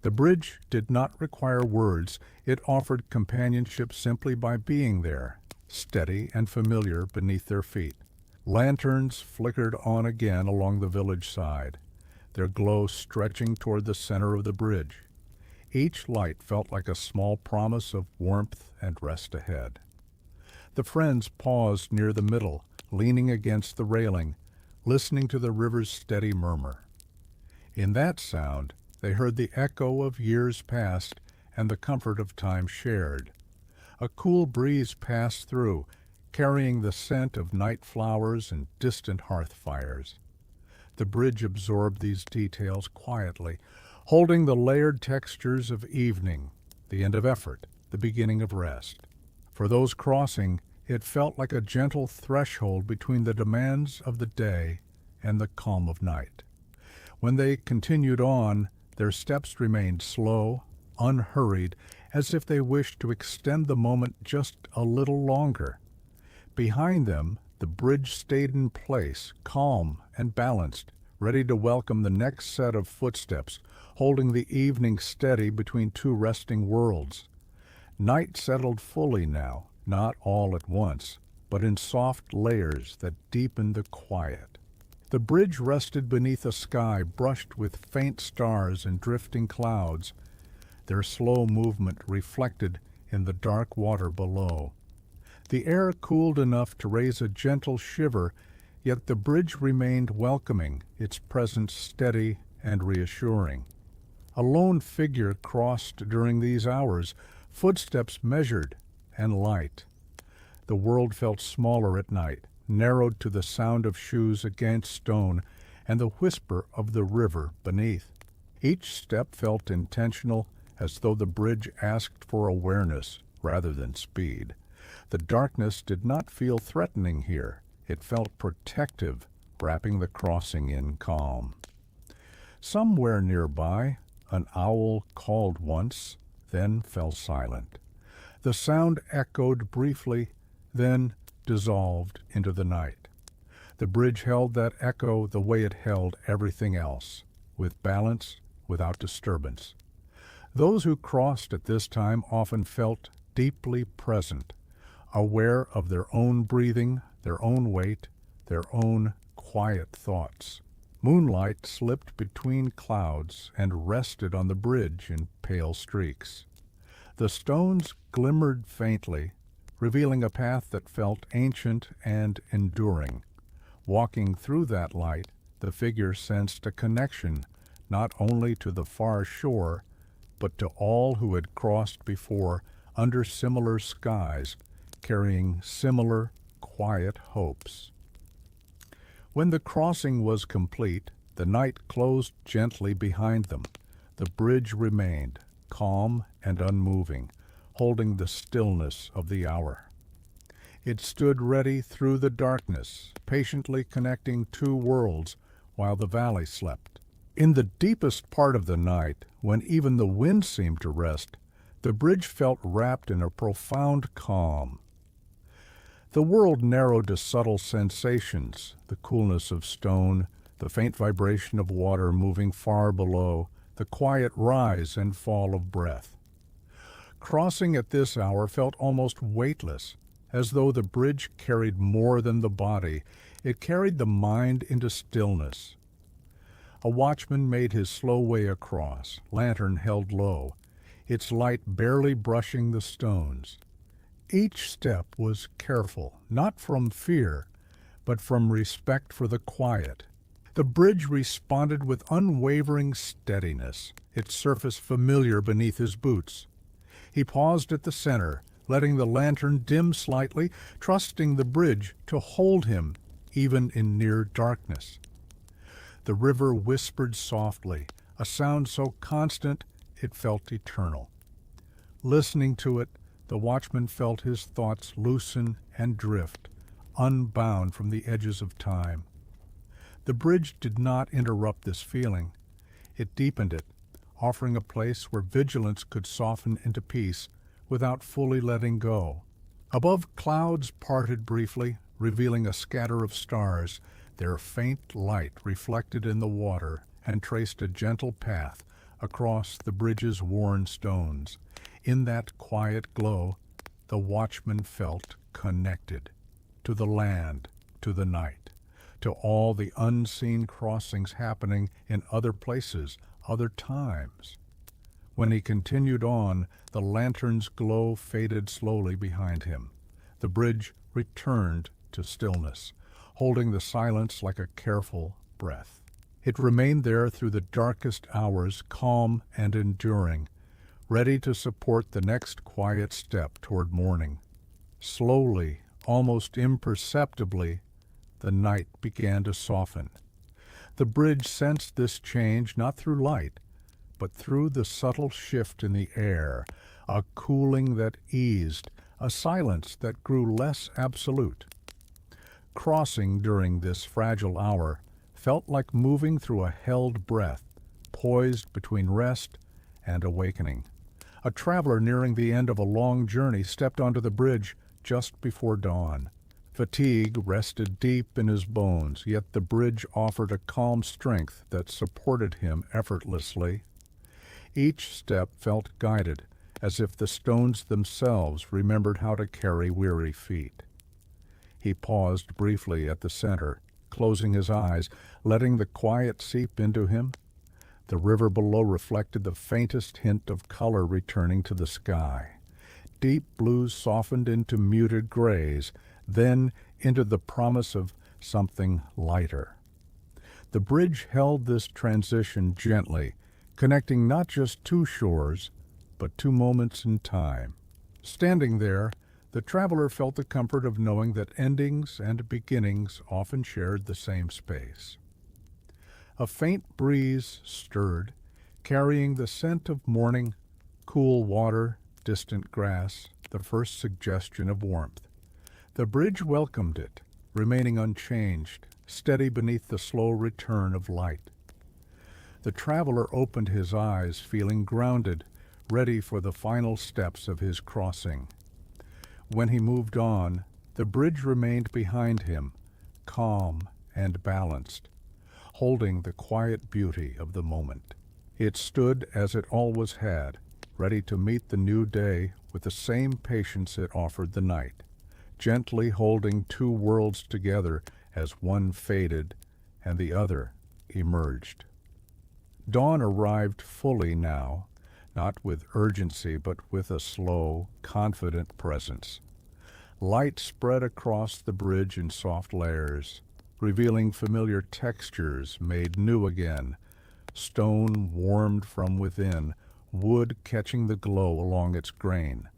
S1: The bridge did not require words. It offered companionship simply by being there, steady and familiar beneath their feet. Lanterns flickered on again along the village side, their glow stretching toward the center of the bridge. Each light felt like a small promise of warmth and rest ahead. The friends paused near the middle, leaning against the railing, listening to the river's steady murmur. In that sound, they heard the echo of years past and the comfort of time shared. A cool breeze passed through, carrying the scent of night flowers and distant hearth fires. The bridge absorbed these details quietly, holding the layered textures of evening, the end of effort, the beginning of rest. For those crossing, it felt like a gentle threshold between the demands of the day and the calm of night. When they continued on, their steps remained slow, unhurried, as if they wished to extend the moment just a little longer. Behind them, the bridge stayed in place, calm and balanced, ready to welcome the next set of footsteps, holding the evening steady between two resting worlds. Night settled fully now, not all at once, but in soft layers that deepened the quiet. The bridge rested beneath a sky brushed with faint stars and drifting clouds, their slow movement reflected in the dark water below. The air cooled enough to raise a gentle shiver, yet the bridge remained welcoming, its presence steady and reassuring. A lone figure crossed during these hours, footsteps measured and light. The world felt smaller at night, narrowed to the sound of shoes against stone and the whisper of the river beneath. Each step felt intentional, as though the bridge asked for awareness rather than speed. The darkness did not feel threatening here. It felt protective, wrapping the crossing in calm. Somewhere nearby, an owl called once, then fell silent. The sound echoed briefly, then dissolved into the night. The bridge held that echo the way it held everything else, with balance, without disturbance. Those who crossed at this time often felt deeply present, aware of their own breathing, their own weight, their own quiet thoughts. Moonlight slipped between clouds and rested on the bridge in pale streaks. The stones glimmered faintly, revealing a path that felt ancient and enduring. Walking through that light, the figure sensed a connection not only to the far shore, but to all who had crossed before under similar skies, carrying similar quiet hopes. When the crossing was complete, the night closed gently behind them. The bridge remained, calm and unmoving, holding the stillness of the hour. It stood ready through the darkness, patiently connecting two worlds while the valley slept. In the deepest part of the night, when even the wind seemed to rest, the bridge felt wrapped in a profound calm. The world narrowed to subtle sensations, the coolness of stone, the faint vibration of water moving far below, the quiet rise and fall of breath. Crossing at this hour felt almost weightless, as though the bridge carried more than the body. It carried the mind into stillness. A watchman made his slow way across, lantern held low, its light barely brushing the stones. Each step was careful, not from fear, but from respect for the quiet. The bridge responded with unwavering steadiness, its surface familiar beneath his boots. He paused at the center, letting the lantern dim slightly, trusting the bridge to hold him even in near darkness. The river whispered softly, a sound so constant it felt eternal. Listening to it, the watchman felt his thoughts loosen and drift, unbound from the edges of time. The bridge did not interrupt this feeling. It deepened it, offering a place where vigilance could soften into peace without fully letting go. Above, clouds parted briefly, revealing a scatter of stars, their faint light reflected in the water and traced a gentle path across the bridge's worn stones. In that quiet glow, the watchman felt connected to the land, to the night, to all the unseen crossings happening in other places, other times. When he continued on, the lantern's glow faded slowly behind him. The bridge returned to stillness, holding the silence like a careful breath. It remained there through the darkest hours, calm and enduring, ready to support the next quiet step toward morning. Slowly, almost imperceptibly, the night began to soften. The bridge sensed this change not through light, but through the subtle shift in the air, a cooling that eased, a silence that grew less absolute. Crossing during this fragile hour felt like moving through a held breath, poised between rest and awakening. A traveler nearing the end of a long journey stepped onto the bridge just before dawn. Fatigue rested deep in his bones, yet the bridge offered a calm strength that supported him effortlessly. Each step felt guided, as if the stones themselves remembered how to carry weary feet. He paused briefly at the center, closing his eyes, letting the quiet seep into him. The river below reflected the faintest hint of color returning to the sky. Deep blues softened into muted grays, then into the promise of something lighter. The bridge held this transition gently, connecting not just two shores, but two moments in time. Standing there, the traveler felt the comfort of knowing that endings and beginnings often shared the same space. A faint breeze stirred, carrying the scent of morning, cool water, distant grass, the first suggestion of warmth. The bridge welcomed it, remaining unchanged, steady beneath the slow return of light. The traveler opened his eyes, feeling grounded, ready for the final steps of his crossing. When he moved on, the bridge remained behind him, calm and balanced, holding the quiet beauty of the moment. It stood as it always had, ready to meet the new day with the same patience it offered the night, gently holding two worlds together as one faded and the other emerged. Dawn arrived fully now, not with urgency but with a slow, confident presence. Light spread across the bridge in soft layers, revealing familiar textures made new again, stone warmed from within, wood catching the glow along its grain.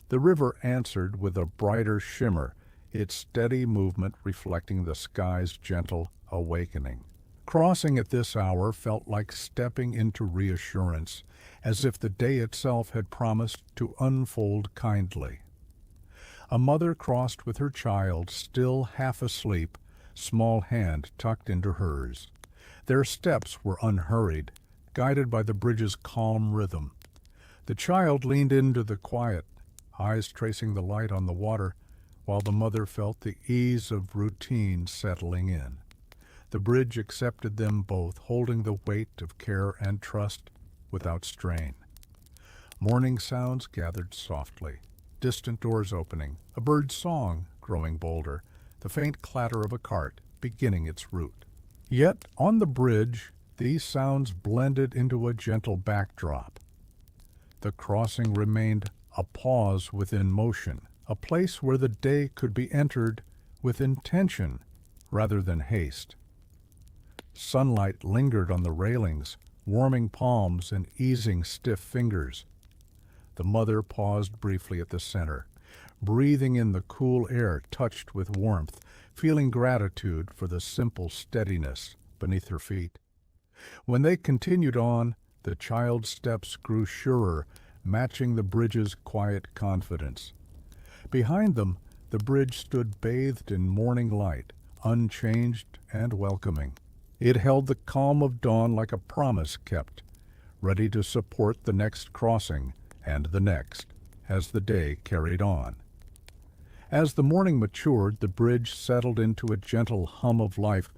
S1: The river answered with a brighter shimmer, its steady movement reflecting the sky's gentle awakening. Crossing at this hour felt like stepping into reassurance, as if the day itself had promised to unfold kindly. A mother crossed with her child, still half asleep, small hand tucked into hers. Their steps were unhurried, guided by the bridge's calm rhythm. The child leaned into the quiet, eyes tracing the light on the water, while the mother felt the ease of routine settling in. The bridge accepted them both, holding the weight of care and trust without strain. Morning sounds gathered softly, distant doors opening, a bird's song growing bolder, the faint clatter of a cart beginning its route. Yet on the bridge, these sounds blended into a gentle backdrop. The crossing remained a pause within motion, a place where the day could be entered with intention rather than haste. Sunlight lingered on the railings, warming palms and easing stiff fingers. The mother paused briefly at the center, breathing in the cool air touched with warmth, feeling gratitude for the simple steadiness beneath her feet. When they continued on, the child's steps grew surer, matching the bridge's quiet confidence. Behind them, the bridge stood bathed in morning light, unchanged and welcoming. It held the calm of dawn like a promise kept, ready to support the next crossing and the next, as the day carried on. As the morning matured, the bridge settled into a gentle hum of life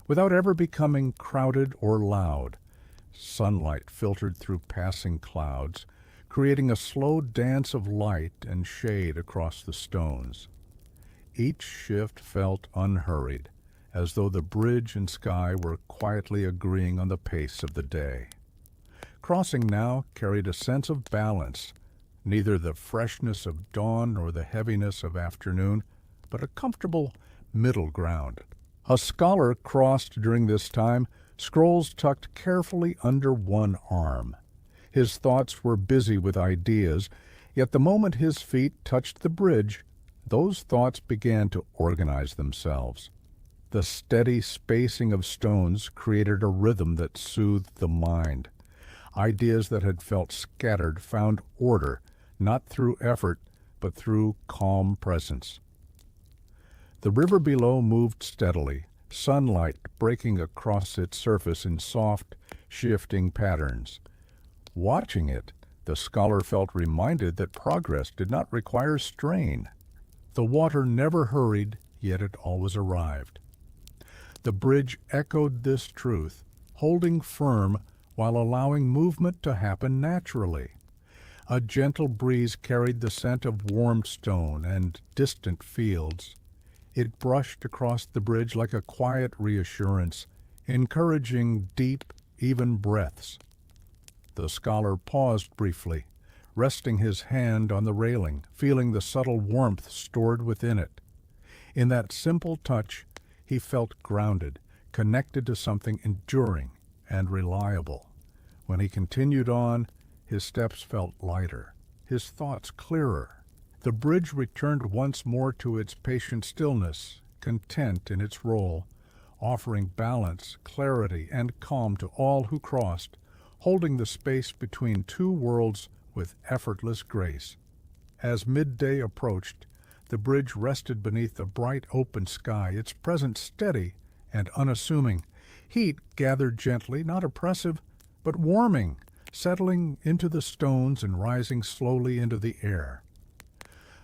S1: without ever becoming crowded or loud. Sunlight filtered through passing clouds, creating a slow dance of light and shade across the stones. Each shift felt unhurried, as though the bridge and sky were quietly agreeing on the pace of the day. Crossing now carried a sense of balance, neither the freshness of dawn nor the heaviness of afternoon, but a comfortable middle ground. A scholar crossed during this time, scrolls tucked carefully under one arm. His thoughts were busy with ideas, yet the moment his feet touched the bridge, those thoughts began to organize themselves. The steady spacing of stones created a rhythm that soothed the mind. Ideas that had felt scattered found order, not through effort, but through calm presence. The river below moved steadily, sunlight breaking across its surface in soft, shifting patterns. Watching it, the scholar felt reminded that progress did not require strain. The water never hurried, yet it always arrived. The bridge echoed this truth, holding firm while allowing movement to happen naturally. A gentle breeze carried the scent of warm stone and distant fields. It brushed across the bridge like a quiet reassurance, encouraging deep, even breaths. The scholar paused briefly, resting his hand on the railing, feeling the subtle warmth stored within it. In that simple touch, he felt grounded, connected to something enduring and reliable. When he continued on, his steps felt lighter, his thoughts clearer. The bridge returned once more to its patient stillness, content in its role, offering balance, clarity, and calm to all who crossed, holding the space between two worlds with effortless grace. As midday approached, the bridge rested beneath a bright open sky, its presence steady and unassuming. Heat gathered gently, not oppressive, but warming, settling into the stones and rising slowly into the air.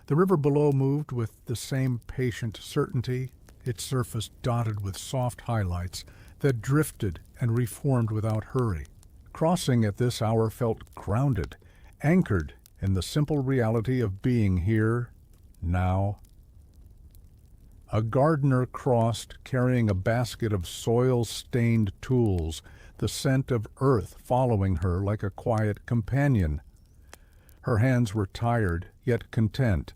S1: The river below moved with the same patient certainty, its surface dotted with soft highlights that drifted and reformed without hurry. Crossing at this hour felt grounded, anchored in the simple reality of being here, now. A gardener crossed carrying a basket of soil-stained tools, the scent of earth following her like a quiet companion. Her hands were tired, yet content,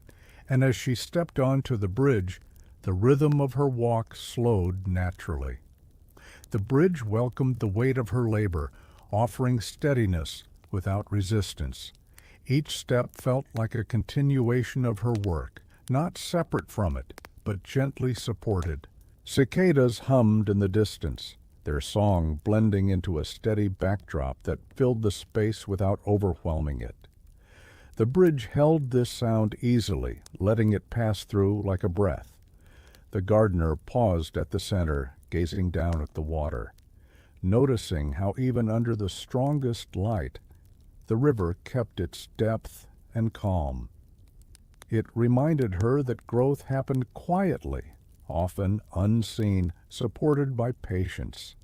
S1: and as she stepped onto the bridge, the rhythm of her walk slowed naturally. The bridge welcomed the weight of her labor, offering steadiness without resistance. Each step felt like a continuation of her work, not separate from it, but gently supported. Cicadas hummed in the distance, their song blending into a steady backdrop that filled the space without overwhelming it. The bridge held this sound easily, letting it pass through like a breath. The gardener paused at the center, gazing down at the water, noticing how even under the strongest light, the river kept its depth and calm. It reminded her that growth happened quietly, often unseen, supported by patience.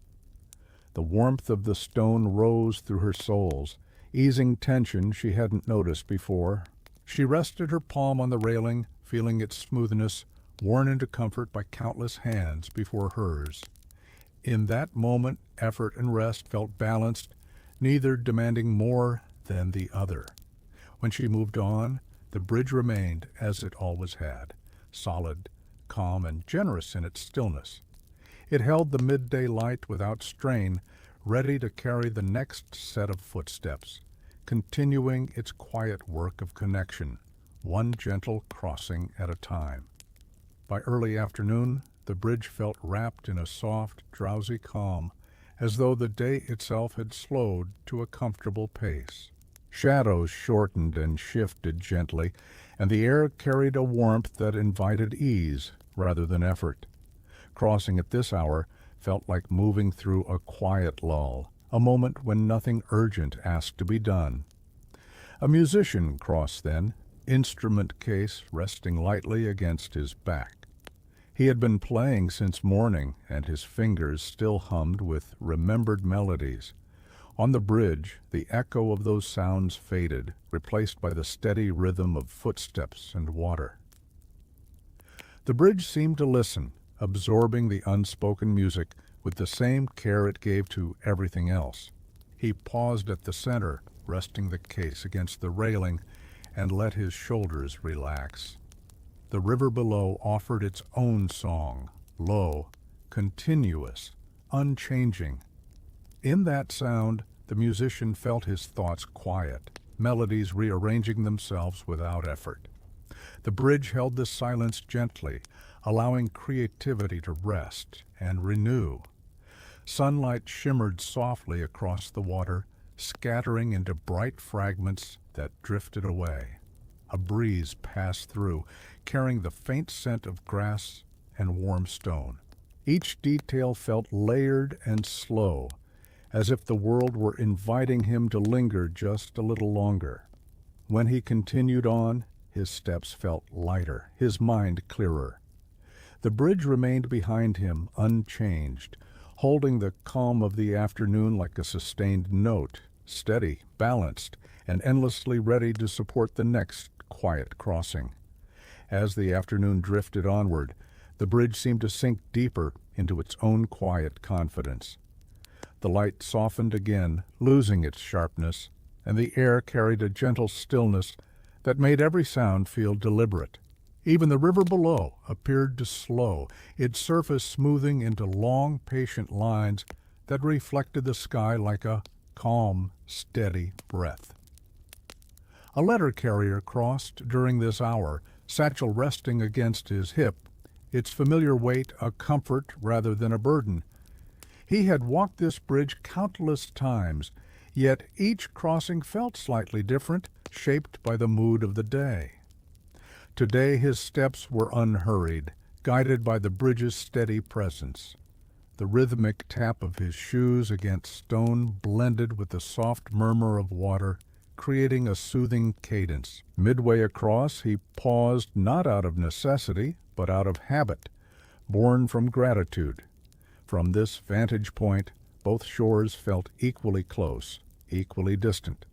S1: The warmth of the stone rose through her soles, easing tension she hadn't noticed before. She rested her palm on the railing, feeling its smoothness, worn into comfort by countless hands before hers. In that moment, effort and rest felt balanced, neither demanding more than the other. When she moved on, the bridge remained as it always had, solid, calm, and generous in its stillness. It held the midday light without strain, ready to carry the next set of footsteps, continuing its quiet work of connection, one gentle crossing at a time. By early afternoon, the bridge felt wrapped in a soft, drowsy calm, as though the day itself had slowed to a comfortable pace. Shadows shortened and shifted gently, and the air carried a warmth that invited ease rather than effort. Crossing at this hour felt like moving through a quiet lull, a moment when nothing urgent asked to be done. A musician crossed then, instrument case resting lightly against his back. He had been playing since morning, and his fingers still hummed with remembered melodies. On the bridge, the echo of those sounds faded, replaced by the steady rhythm of footsteps and water. The bridge seemed to listen, absorbing the unspoken music with the same care it gave to everything else. He paused at the center, resting the case against the railing, and let his shoulders relax. The river below offered its own song, low, continuous, unchanging. In that sound, the musician felt his thoughts quiet, melodies rearranging themselves without effort. The bridge held this silence gently, allowing creativity to rest and renew. Sunlight shimmered softly across the water, scattering into bright fragments that drifted away. A breeze passed through, carrying the faint scent of grass and warm stone. Each detail felt layered and slow, as if the world were inviting him to linger just a little longer. When he continued on, his steps felt lighter, his mind clearer. The bridge remained behind him, unchanged, holding the calm of the afternoon like a sustained note, steady, balanced, and endlessly ready to support the next quiet crossing. As the afternoon drifted onward, the bridge seemed to sink deeper into its own quiet confidence. The light softened again, losing its sharpness, and the air carried a gentle stillness that made every sound feel deliberate. Even the river below appeared to slow, its surface smoothing into long, patient lines that reflected the sky like a calm, steady breath. A letter carrier crossed during this hour, satchel resting against his hip, its familiar weight a comfort rather than a burden. He had walked this bridge countless times, yet each crossing felt slightly different, shaped by the mood of the day. Today his steps were unhurried, guided by the bridge's steady presence. The rhythmic tap of his shoes against stone blended with the soft murmur of water, creating a soothing cadence. Midway across, he paused not out of necessity, but out of habit, born from gratitude. From this vantage point, both shores felt equally close, equally distant.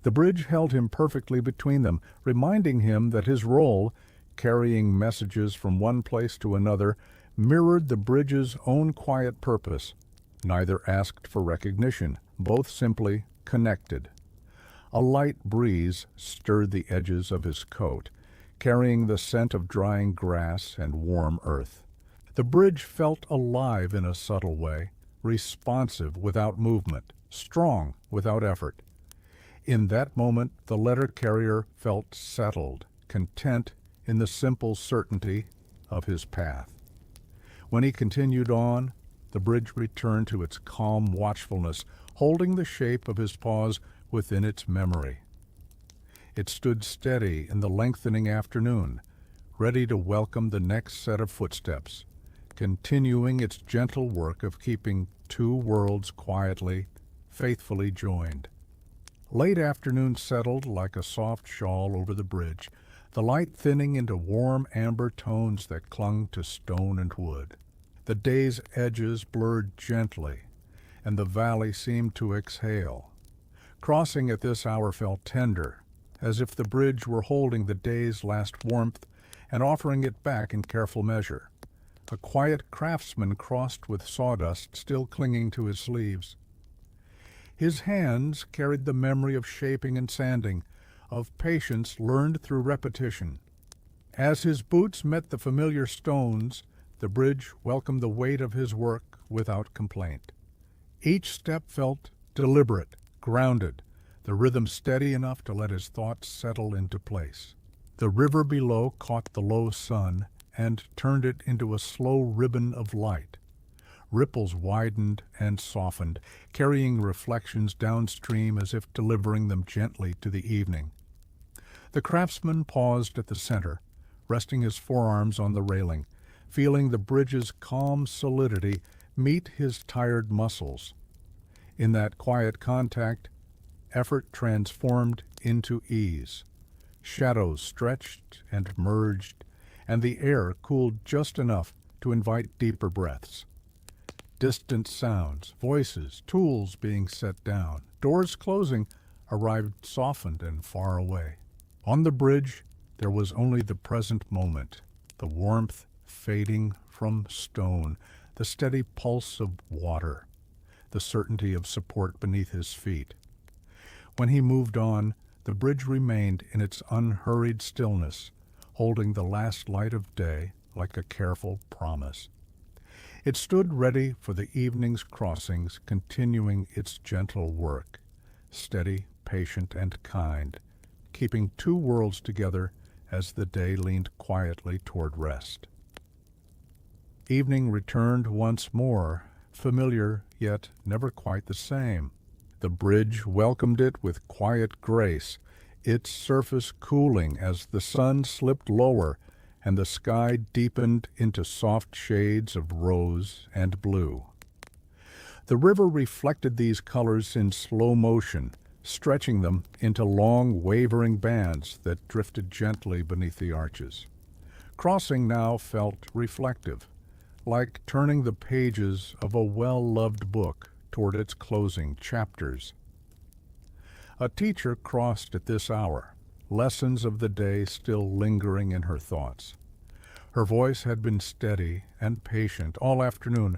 S1: The bridge held him perfectly between them, reminding him that his role, carrying messages from one place to another, mirrored the bridge's own quiet purpose. Neither asked for recognition, both simply connected. A light breeze stirred the edges of his coat, carrying the scent of drying grass and warm earth. The bridge felt alive in a subtle way, responsive without movement, strong without effort. In that moment, the letter carrier felt settled, content in the simple certainty of his path. When he continued on, the bridge returned to its calm watchfulness, holding the shape of his pause within its memory. It stood steady in the lengthening afternoon, ready to welcome the next set of footsteps, continuing its gentle work of keeping two worlds quietly, faithfully joined. Late afternoon settled like a soft shawl over the bridge, the light thinning into warm amber tones that clung to stone and wood. The day's edges blurred gently, and the valley seemed to exhale. Crossing at this hour felt tender, as if the bridge were holding the day's last warmth and offering it back in careful measure. A quiet craftsman crossed with sawdust still clinging to his sleeves. His hands carried the memory of shaping and sanding, of patience learned through repetition. As his boots met the familiar stones, The bridge welcomed the weight of his work without complaint. Each step felt deliberate, grounded, the rhythm steady enough to let his thoughts settle into place. The river below caught the low sun and turned it into a slow ribbon of light. Ripples widened and softened, carrying reflections downstream as if delivering them gently to the evening. The craftsman paused at the center, resting his forearms on the railing, feeling the bridge's calm solidity meet his tired muscles. In that quiet contact, effort transformed into ease. Shadows stretched and merged, and the air cooled just enough to invite deeper breaths. Distant sounds, voices, tools being set down, doors closing, arrived softened and far away. On the bridge, there was only the present moment, the warmth fading from stone, the steady pulse of water, the certainty of support beneath his feet. When he moved on, the bridge remained in its unhurried stillness, holding the last light of day like a careful promise. It stood ready for the evening's crossings, continuing its gentle work, steady, patient, and kind, keeping two worlds together as the day leaned quietly toward rest. Evening returned once more, familiar yet never quite the same. The bridge welcomed it with quiet grace, its surface cooling as the sun slipped lower and the sky deepened into soft shades of rose and blue. The river reflected these colors in slow motion, stretching them into long, wavering bands that drifted gently beneath the arches. Crossing now felt reflective, like turning the pages of a well-loved book toward its closing chapters. A teacher crossed at this hour, lessons of the day still lingering in her thoughts. Her voice had been steady and patient all afternoon,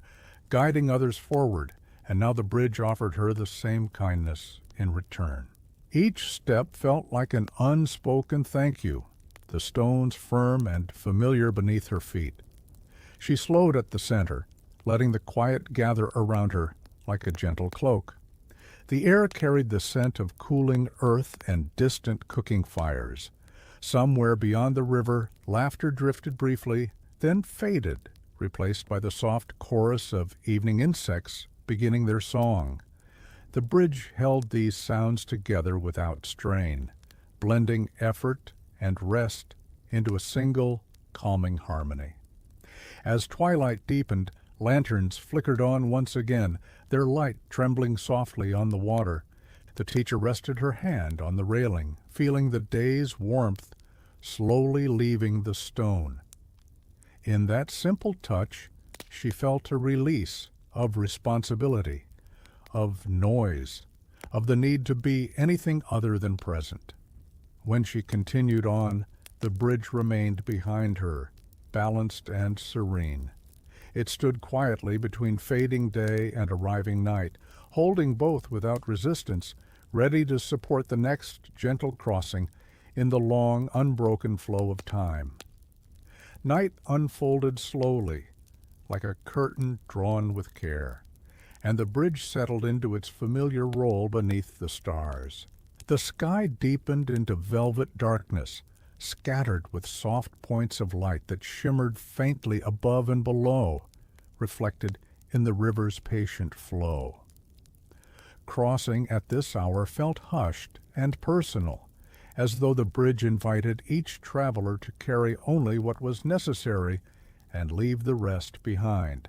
S1: guiding others forward, and now the bridge offered her the same kindness in return. Each step felt like an unspoken thank you, the stones firm and familiar beneath her feet. She slowed at the center, letting the quiet gather around her like a gentle cloak. The air carried the scent of cooling earth and distant cooking fires. Somewhere beyond the river, laughter drifted briefly, then faded, replaced by the soft chorus of evening insects beginning their song. The bridge held these sounds together without strain, blending effort and rest into a single, calming harmony. As twilight deepened, lanterns flickered on once again, their light trembling softly on the water. The teacher rested her hand on the railing, feeling the day's warmth slowly leaving the stone. In that simple touch, she felt a release of responsibility, of noise, of the need to be anything other than present. When she continued on, the bridge remained behind her, balanced and serene. It stood quietly between fading day and arriving night, holding both without resistance, ready to support the next gentle crossing in the long, unbroken flow of time. Night unfolded slowly, like a curtain drawn with care, and the bridge settled into its familiar role beneath the stars. The sky deepened into velvet darkness, scattered with soft points of light that shimmered faintly above and below, reflected in the river's patient flow. Crossing at this hour felt hushed and personal, as though the bridge invited each traveler to carry only what was necessary and leave the rest behind.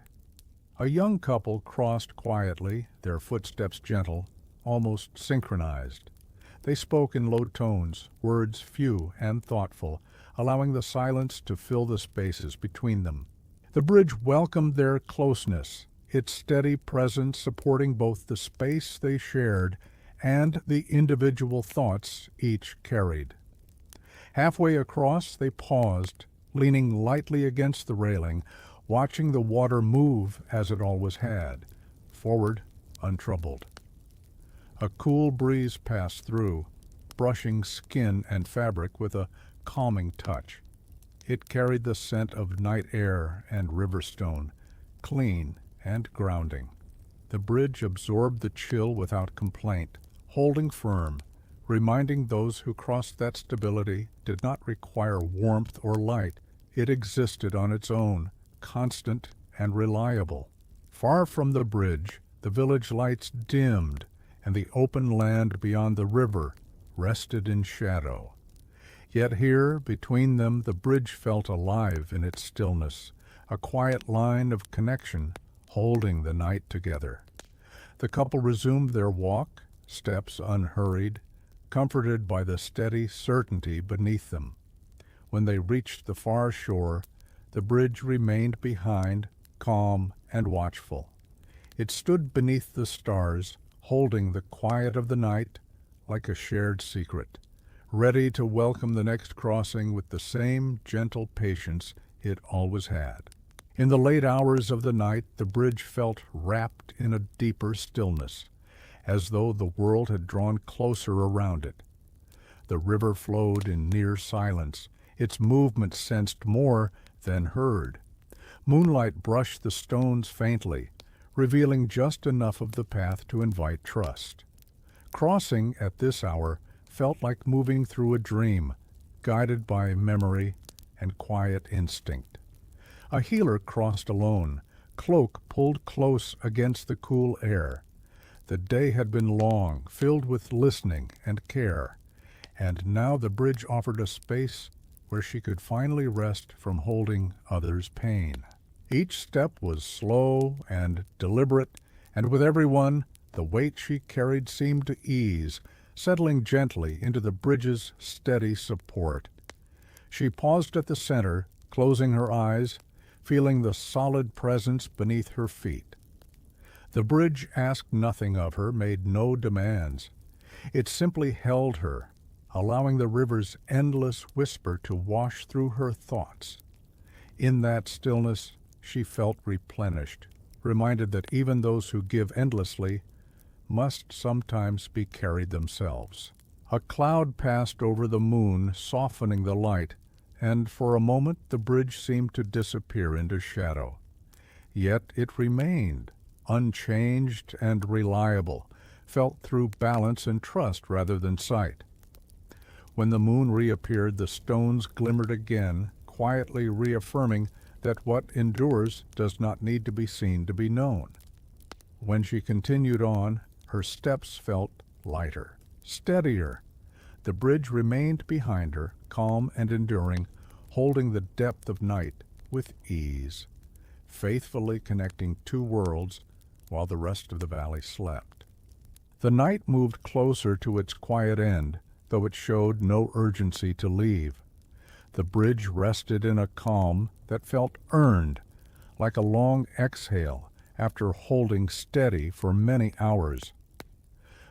S1: A young couple crossed quietly, their footsteps gentle, almost synchronized. They spoke in low tones, words few and thoughtful, allowing the silence to fill the spaces between them. The bridge welcomed their closeness, its steady presence supporting both the space they shared and the individual thoughts each carried. Halfway across, they paused, leaning lightly against the railing, watching the water move as it always had, forward, untroubled. A cool breeze passed through, brushing skin and fabric with a calming touch. It carried the scent of night air and river stone, clean and grounding. The bridge absorbed the chill without complaint, holding firm, reminding those who crossed that stability did not require warmth or light. It existed on its own, constant and reliable. Far from the bridge, the village lights dimmed, and the open land beyond the river rested in shadow. Yet here, between them, the bridge felt alive in its stillness, a quiet line of connection holding the night together. The couple resumed their walk, steps unhurried, comforted by the steady certainty beneath them. When they reached the far shore, the bridge remained behind, calm and watchful. It stood beneath the stars, holding the quiet of the night like a shared secret, ready to welcome the next crossing with the same gentle patience it always had. In the late hours of the night, the bridge felt wrapped in a deeper stillness, as though the world had drawn closer around it. The river flowed in near silence, its movement sensed more than heard. Moonlight brushed the stones faintly, revealing just enough of the path to invite trust. Crossing at this hour felt like moving through a dream, guided by memory and quiet instinct. A healer crossed alone, cloak pulled close against the cool air. The day had been long, filled with listening and care, and now the bridge offered a space where she could finally rest from holding others' pain. Each step was slow and deliberate, and with every one, the weight she carried seemed to ease, settling gently into the bridge's steady support. She paused at the center, closing her eyes, feeling the solid presence beneath her feet. The bridge asked nothing of her, made no demands. It simply held her, allowing the river's endless whisper to wash through her thoughts. In that stillness, she felt replenished, reminded that even those who give endlessly must sometimes be carried themselves. A cloud passed over the moon, softening the light, and for a moment the bridge seemed to disappear into shadow. Yet it remained, unchanged and reliable, felt through balance and trust rather than sight. When the moon reappeared, the stones glimmered again, quietly reaffirming that what endures does not need to be seen to be known. When she continued on, her steps felt lighter, steadier. The bridge remained behind her, calm and enduring, holding the depth of night with ease, faithfully connecting two worlds while the rest of the valley slept. The night moved closer to its quiet end, though it showed no urgency to leave. The bridge rested in a calm that felt earned, like a long exhale after holding steady for many hours.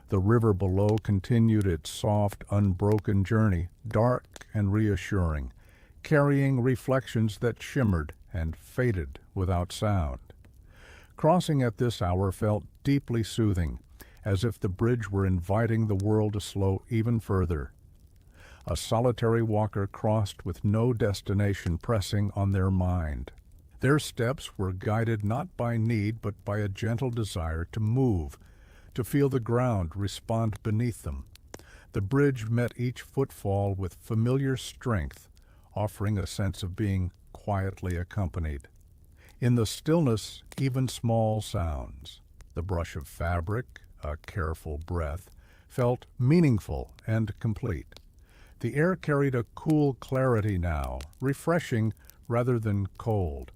S1: The river below continued its soft, unbroken journey, dark and reassuring, carrying reflections that shimmered and faded without sound. Crossing at this hour felt deeply soothing, as if the bridge were inviting the world to slow even further. A solitary walker crossed with no destination pressing on their mind. Their steps were guided not by need but by a gentle desire to move, to feel the ground respond beneath them. The bridge met each footfall with familiar strength, offering a sense of being quietly accompanied. In the stillness, even small sounds, the brush of fabric, a careful breath, felt meaningful and complete. The air carried a cool clarity now, refreshing rather than cold.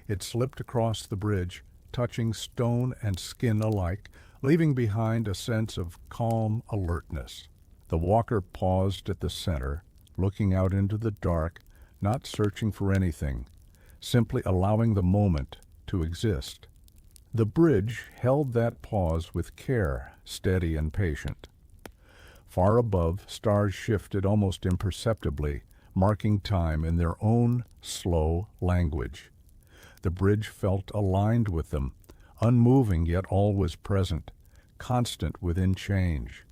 S1: It slipped across the bridge, touching stone and skin alike, leaving behind a sense of calm alertness. The walker paused at the center, looking out into the dark, not searching for anything, simply allowing the moment to exist. The bridge held that pause with care, steady and patient. Far above, stars shifted almost imperceptibly, marking time in their own slow language. The bridge felt aligned with them, unmoving yet always present, constant within change.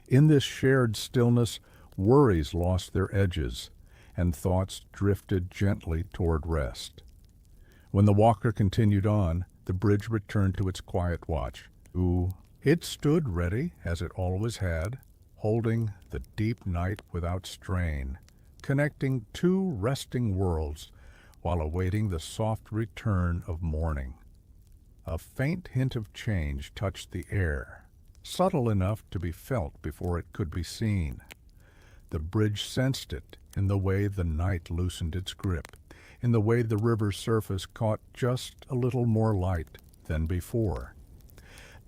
S1: In this shared stillness, worries lost their edges, and thoughts drifted gently toward rest. When the walker continued on, the bridge returned to its quiet watch. Ooh, it stood ready, as it always had, holding the deep night without strain, connecting two resting worlds while awaiting the soft return of morning. A faint hint of change touched the air, subtle enough to be felt before it could be seen. The bridge sensed it in the way the night loosened its grip, in the way the river's surface caught just a little more light than before.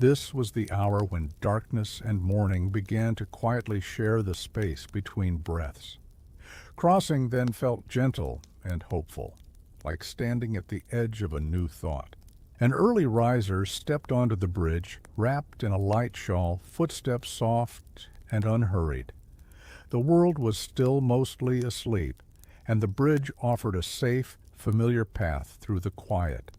S1: This was the hour when darkness and morning began to quietly share the space between breaths. Crossing then felt gentle and hopeful, like standing at the edge of a new thought. An early riser stepped onto the bridge, wrapped in a light shawl, footsteps soft and unhurried. The world was still mostly asleep, and the bridge offered a safe, familiar path through the quiet.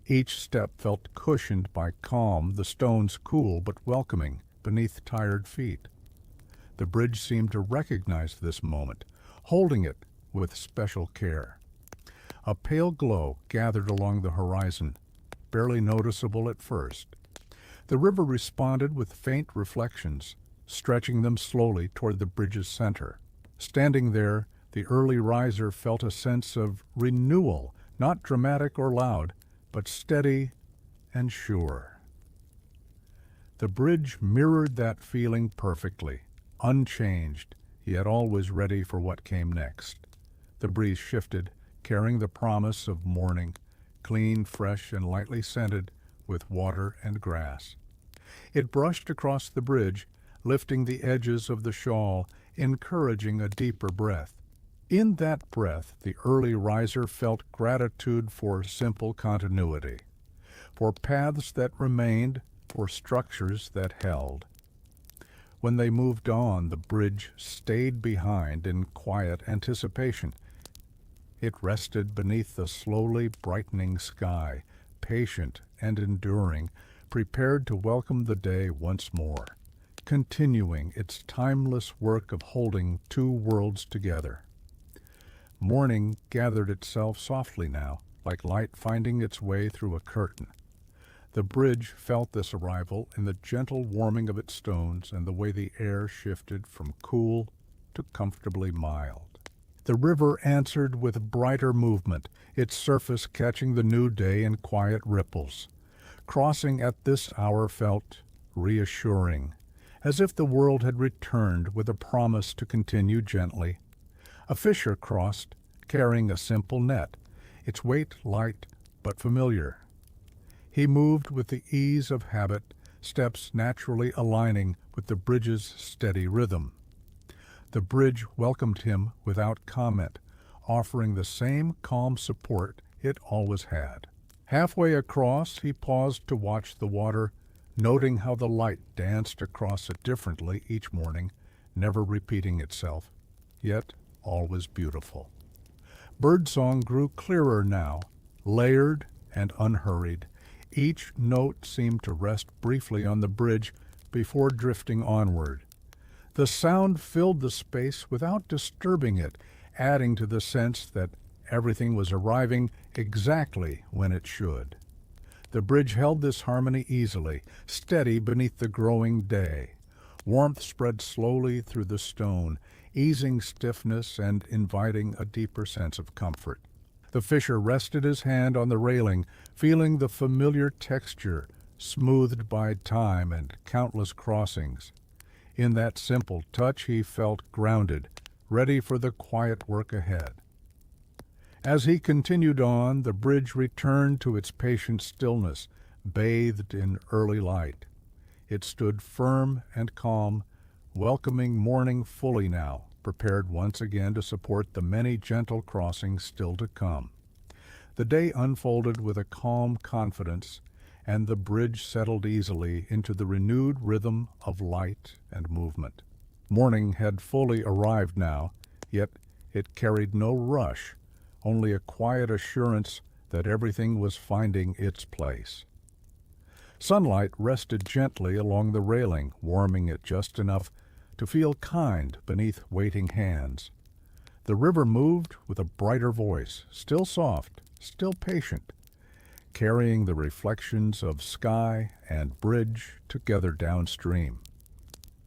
S1: Each step felt cushioned by calm, the stones cool but welcoming beneath tired feet. The bridge seemed to recognize this moment, holding it with special care. A pale glow gathered along the horizon, barely noticeable at first. The river responded with faint reflections, stretching them slowly toward the bridge's center. Standing there, the early riser felt a sense of renewal, not dramatic or loud, but steady and sure. The bridge mirrored that feeling perfectly, unchanged, yet always ready for what came next. The breeze shifted, carrying the promise of morning, clean, fresh, and lightly scented with water and grass. It brushed across the bridge, lifting the edges of the shawl, encouraging a deeper breath. In that breath, the early riser felt gratitude for simple continuity, for paths that remained, for structures that held. When they moved on, the bridge stayed behind in quiet anticipation. It rested beneath the slowly brightening sky, patient and enduring, prepared to welcome the day once more, continuing its timeless work of holding two worlds together. Morning gathered itself softly now, like light finding its way through a curtain. The bridge felt this arrival in the gentle warming of its stones and the way the air shifted from cool to comfortably mild. The river answered with brighter movement, its surface catching the new day in quiet ripples. Crossing at this hour felt reassuring, as if the world had returned with a promise to continue gently. A fisher crossed, carrying a simple net, its weight light but familiar. He moved with the ease of habit, steps naturally aligning with the bridge's steady rhythm. The bridge welcomed him without comment, offering the same calm support it always had. Halfway across, he paused to watch the water, noting how the light danced across it differently each morning, never repeating itself, yet always beautiful. Birdsong grew clearer now, layered and unhurried. Each note seemed to rest briefly on the bridge before drifting onward. The sound filled the space without disturbing it, adding to the sense that everything was arriving exactly when it should. The bridge held this harmony easily, steady beneath the growing day. Warmth spread slowly through the stone, easing stiffness and inviting a deeper sense of comfort. The fisher rested his hand on the railing, feeling the familiar texture, smoothed by time and countless crossings. In that simple touch he felt grounded, ready for the quiet work ahead. As he continued on, the bridge returned to its patient stillness, bathed in early light. It stood firm and calm, welcoming morning fully now, prepared once again to support the many gentle crossings still to come. The day unfolded with a calm confidence, and the bridge settled easily into the renewed rhythm of light and movement. Morning had fully arrived now, yet it carried no rush, only a quiet assurance that everything was finding its place. Sunlight rested gently along the railing, warming it just enough to feel kind beneath waiting hands. The river moved with a brighter voice, still soft, still patient, carrying the reflections of sky and bridge together downstream.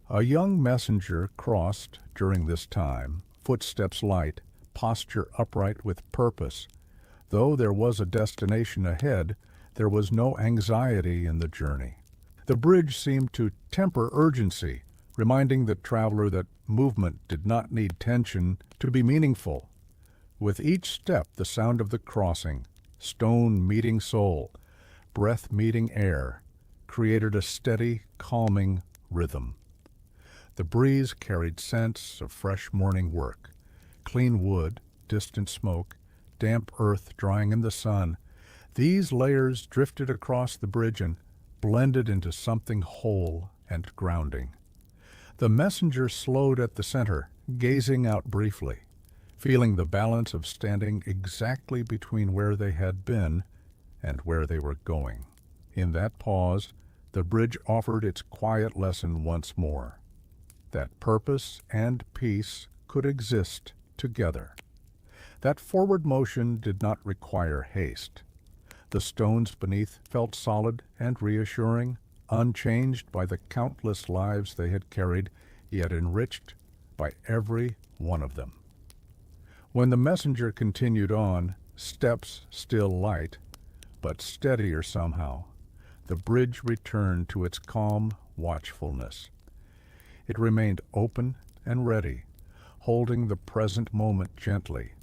S1: A young messenger crossed during this time, footsteps light, posture upright with purpose. Though there was a destination ahead, there was no anxiety in the journey. The bridge seemed to temper urgency, reminding the traveler that movement did not need tension to be meaningful. With each step, the sound of the crossing, stone meeting soul, breath meeting air, created a steady, calming rhythm. The breeze carried scents of fresh morning work, clean wood, distant smoke, damp earth drying in the sun. These layers drifted across the bridge and blended into something whole and grounding. The messenger slowed at the center, gazing out briefly, feeling the balance of standing exactly between where they had been and where they were going. In that pause, the bridge offered its quiet lesson once more, that purpose and peace could exist together. That forward motion did not require haste. The stones beneath felt solid and reassuring, unchanged by the countless lives they had carried, yet enriched by every one of them. When the messenger continued on, steps still light, but steadier somehow, the bridge returned to its calm watchfulness. It remained open and ready, holding the present moment gently,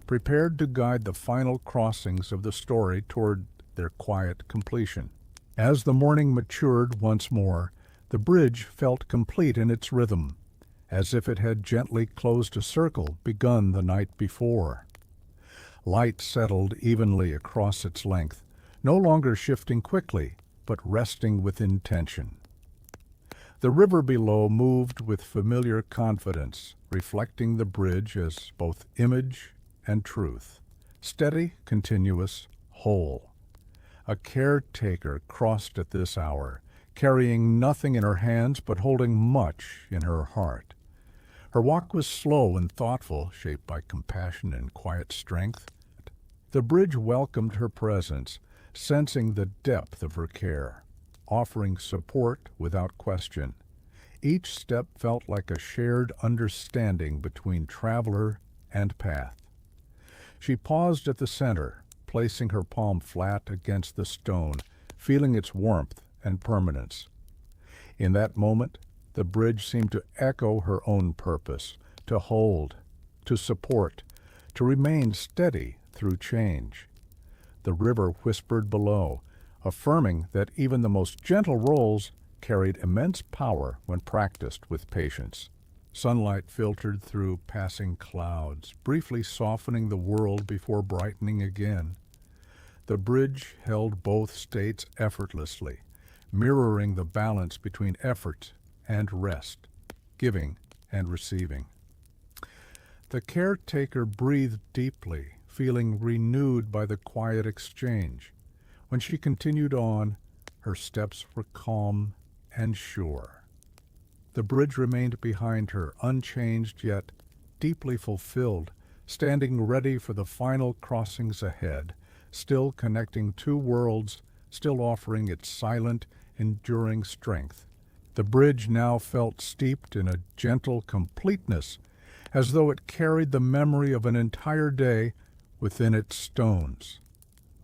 S1: prepared to guide the final crossings of the story toward their quiet completion. As the morning matured once more, the bridge felt complete in its rhythm, as if it had gently closed a circle begun the night before. Light settled evenly across its length, no longer shifting quickly, but resting with intention. The river below moved with familiar confidence, reflecting the bridge as both image and truth, steady, continuous, whole. A caretaker crossed at this hour, carrying nothing in her hands but holding much in her heart. Her walk was slow and thoughtful, shaped by compassion and quiet strength. The bridge welcomed her presence, sensing the depth of her care, offering support without question. Each step felt like a shared understanding between traveler and path. She paused at the center, placing her palm flat against the stone, feeling its warmth and permanence. In that moment, the bridge seemed to echo her own purpose, to hold, to support, to remain steady through change. The river whispered below, affirming that even the most gentle rolls carried immense power when practiced with patience. Sunlight filtered through passing clouds, briefly softening the world before brightening again. The bridge held both states effortlessly, mirroring the balance between effort and rest, giving and receiving. The caretaker breathed deeply, feeling renewed by the quiet exchange. When she continued on, her steps were calm and sure. The bridge remained behind her, unchanged yet deeply fulfilled, standing ready for the final crossings ahead, still connecting two worlds, still offering its silent, enduring strength. The bridge now felt steeped in a gentle completeness, as though it carried the memory of an entire day within its stones.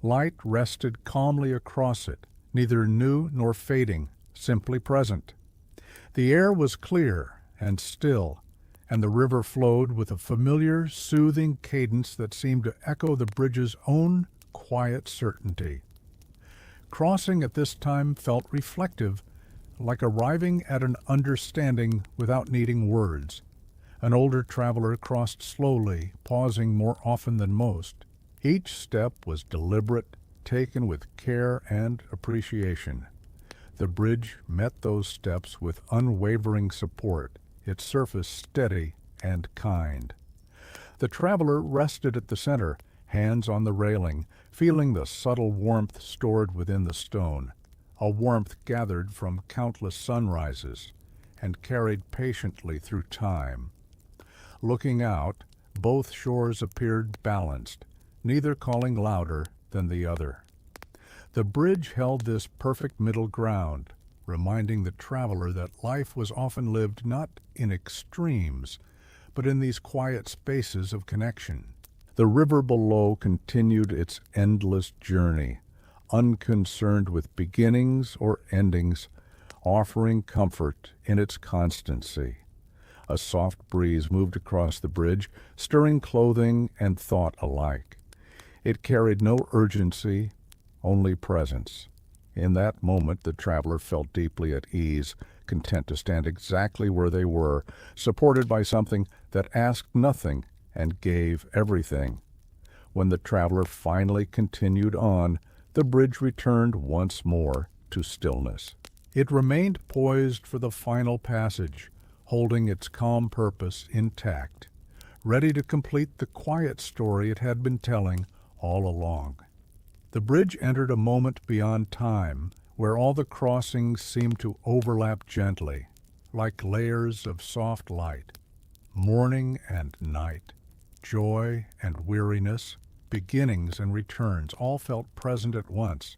S1: Light rested calmly across it, neither new nor fading, simply present. The air was clear and still, and the river flowed with a familiar, soothing cadence that seemed to echo the bridge's own quiet certainty. Crossing at this time felt reflective, like arriving at an understanding without needing words. An older traveler crossed slowly, pausing more often than most. Each step was deliberate, taken with care and appreciation. The bridge met those steps with unwavering support, its surface steady and kind. The traveler rested at the center, hands on the railing, feeling the subtle warmth stored within the stone, a warmth gathered from countless sunrises and carried patiently through time. Looking out, Both shores appeared balanced, neither calling louder than the other. The bridge held this perfect middle ground, reminding the traveler that life was often lived not in extremes, but in these quiet spaces of connection. The river below continued its endless journey, unconcerned with beginnings or endings, offering comfort in its constancy. A soft breeze moved across the bridge, stirring clothing and thought alike. It carried no urgency, only presence. In that moment the traveler felt deeply at ease, content to stand exactly where they were, supported by something that asked nothing and gave everything. When the traveler finally continued on, the bridge returned once more to stillness. It remained poised for the final passage, holding its calm purpose intact, ready to complete the quiet story it had been telling all along. The bridge entered a moment beyond time, where all the crossings seemed to overlap gently, like layers of soft light. Morning and night, joy and weariness, beginnings and returns, all felt present at once.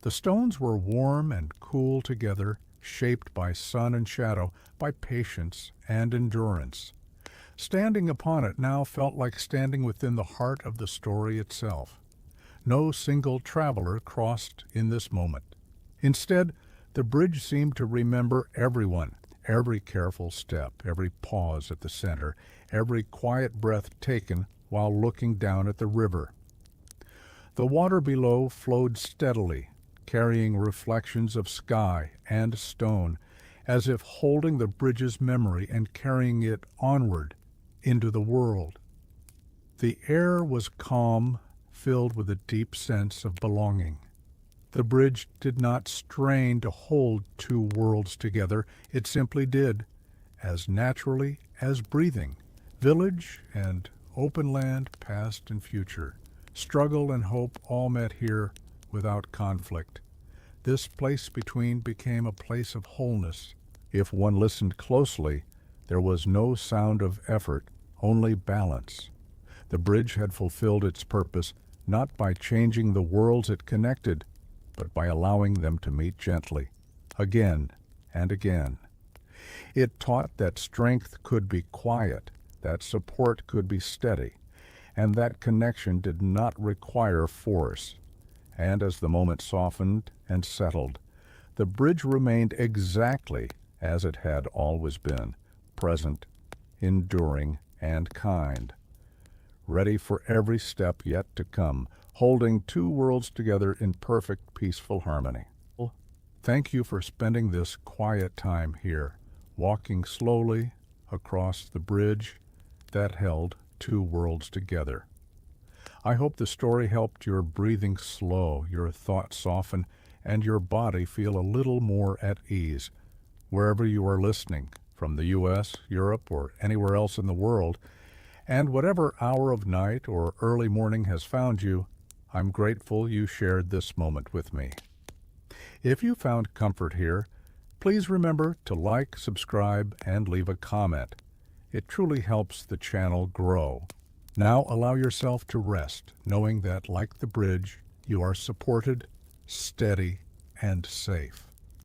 S1: The stones were warm and cool together, shaped by sun and shadow, by patience and endurance. Standing upon it now felt like standing within the heart of the story itself. No single traveler crossed in this moment. Instead, the bridge seemed to remember everyone, every careful step, every pause at the center, every quiet breath taken while looking down at the river. The water below flowed steadily, carrying reflections of sky and stone, as if holding the bridge's memory and carrying it onward into the world. The air was calm, filled with a deep sense of belonging. The bridge did not strain to hold two worlds together. It simply did, as naturally as breathing. Village and open land, past and future, struggle and hope all met here without conflict. This place between became a place of wholeness. If one listened closely, there was no sound of effort, only balance. The bridge had fulfilled its purpose not by changing the worlds it connected, but by allowing them to meet gently, again and again. It taught that strength could be quiet, that support could be steady, and that connection did not require force. And as the moment softened and settled, the bridge remained exactly as it had always been, present, enduring, and kind, ready for every step yet to come, holding two worlds together in perfect, peaceful harmony. Thank you for spending this quiet time here, walking slowly across the bridge that held two worlds together. I hope the story helped your breathing slow, your thoughts soften, and your body feel a little more at ease. Wherever you are listening, from the U.S., Europe, or anywhere else in the world, and whatever hour of night or early morning has found you, I'm grateful you shared this moment with me. If you found comfort here, please remember to like, subscribe, and leave a comment. It truly helps the channel grow. Now allow yourself to rest, knowing that, like the bridge, you are supported, steady, and safe.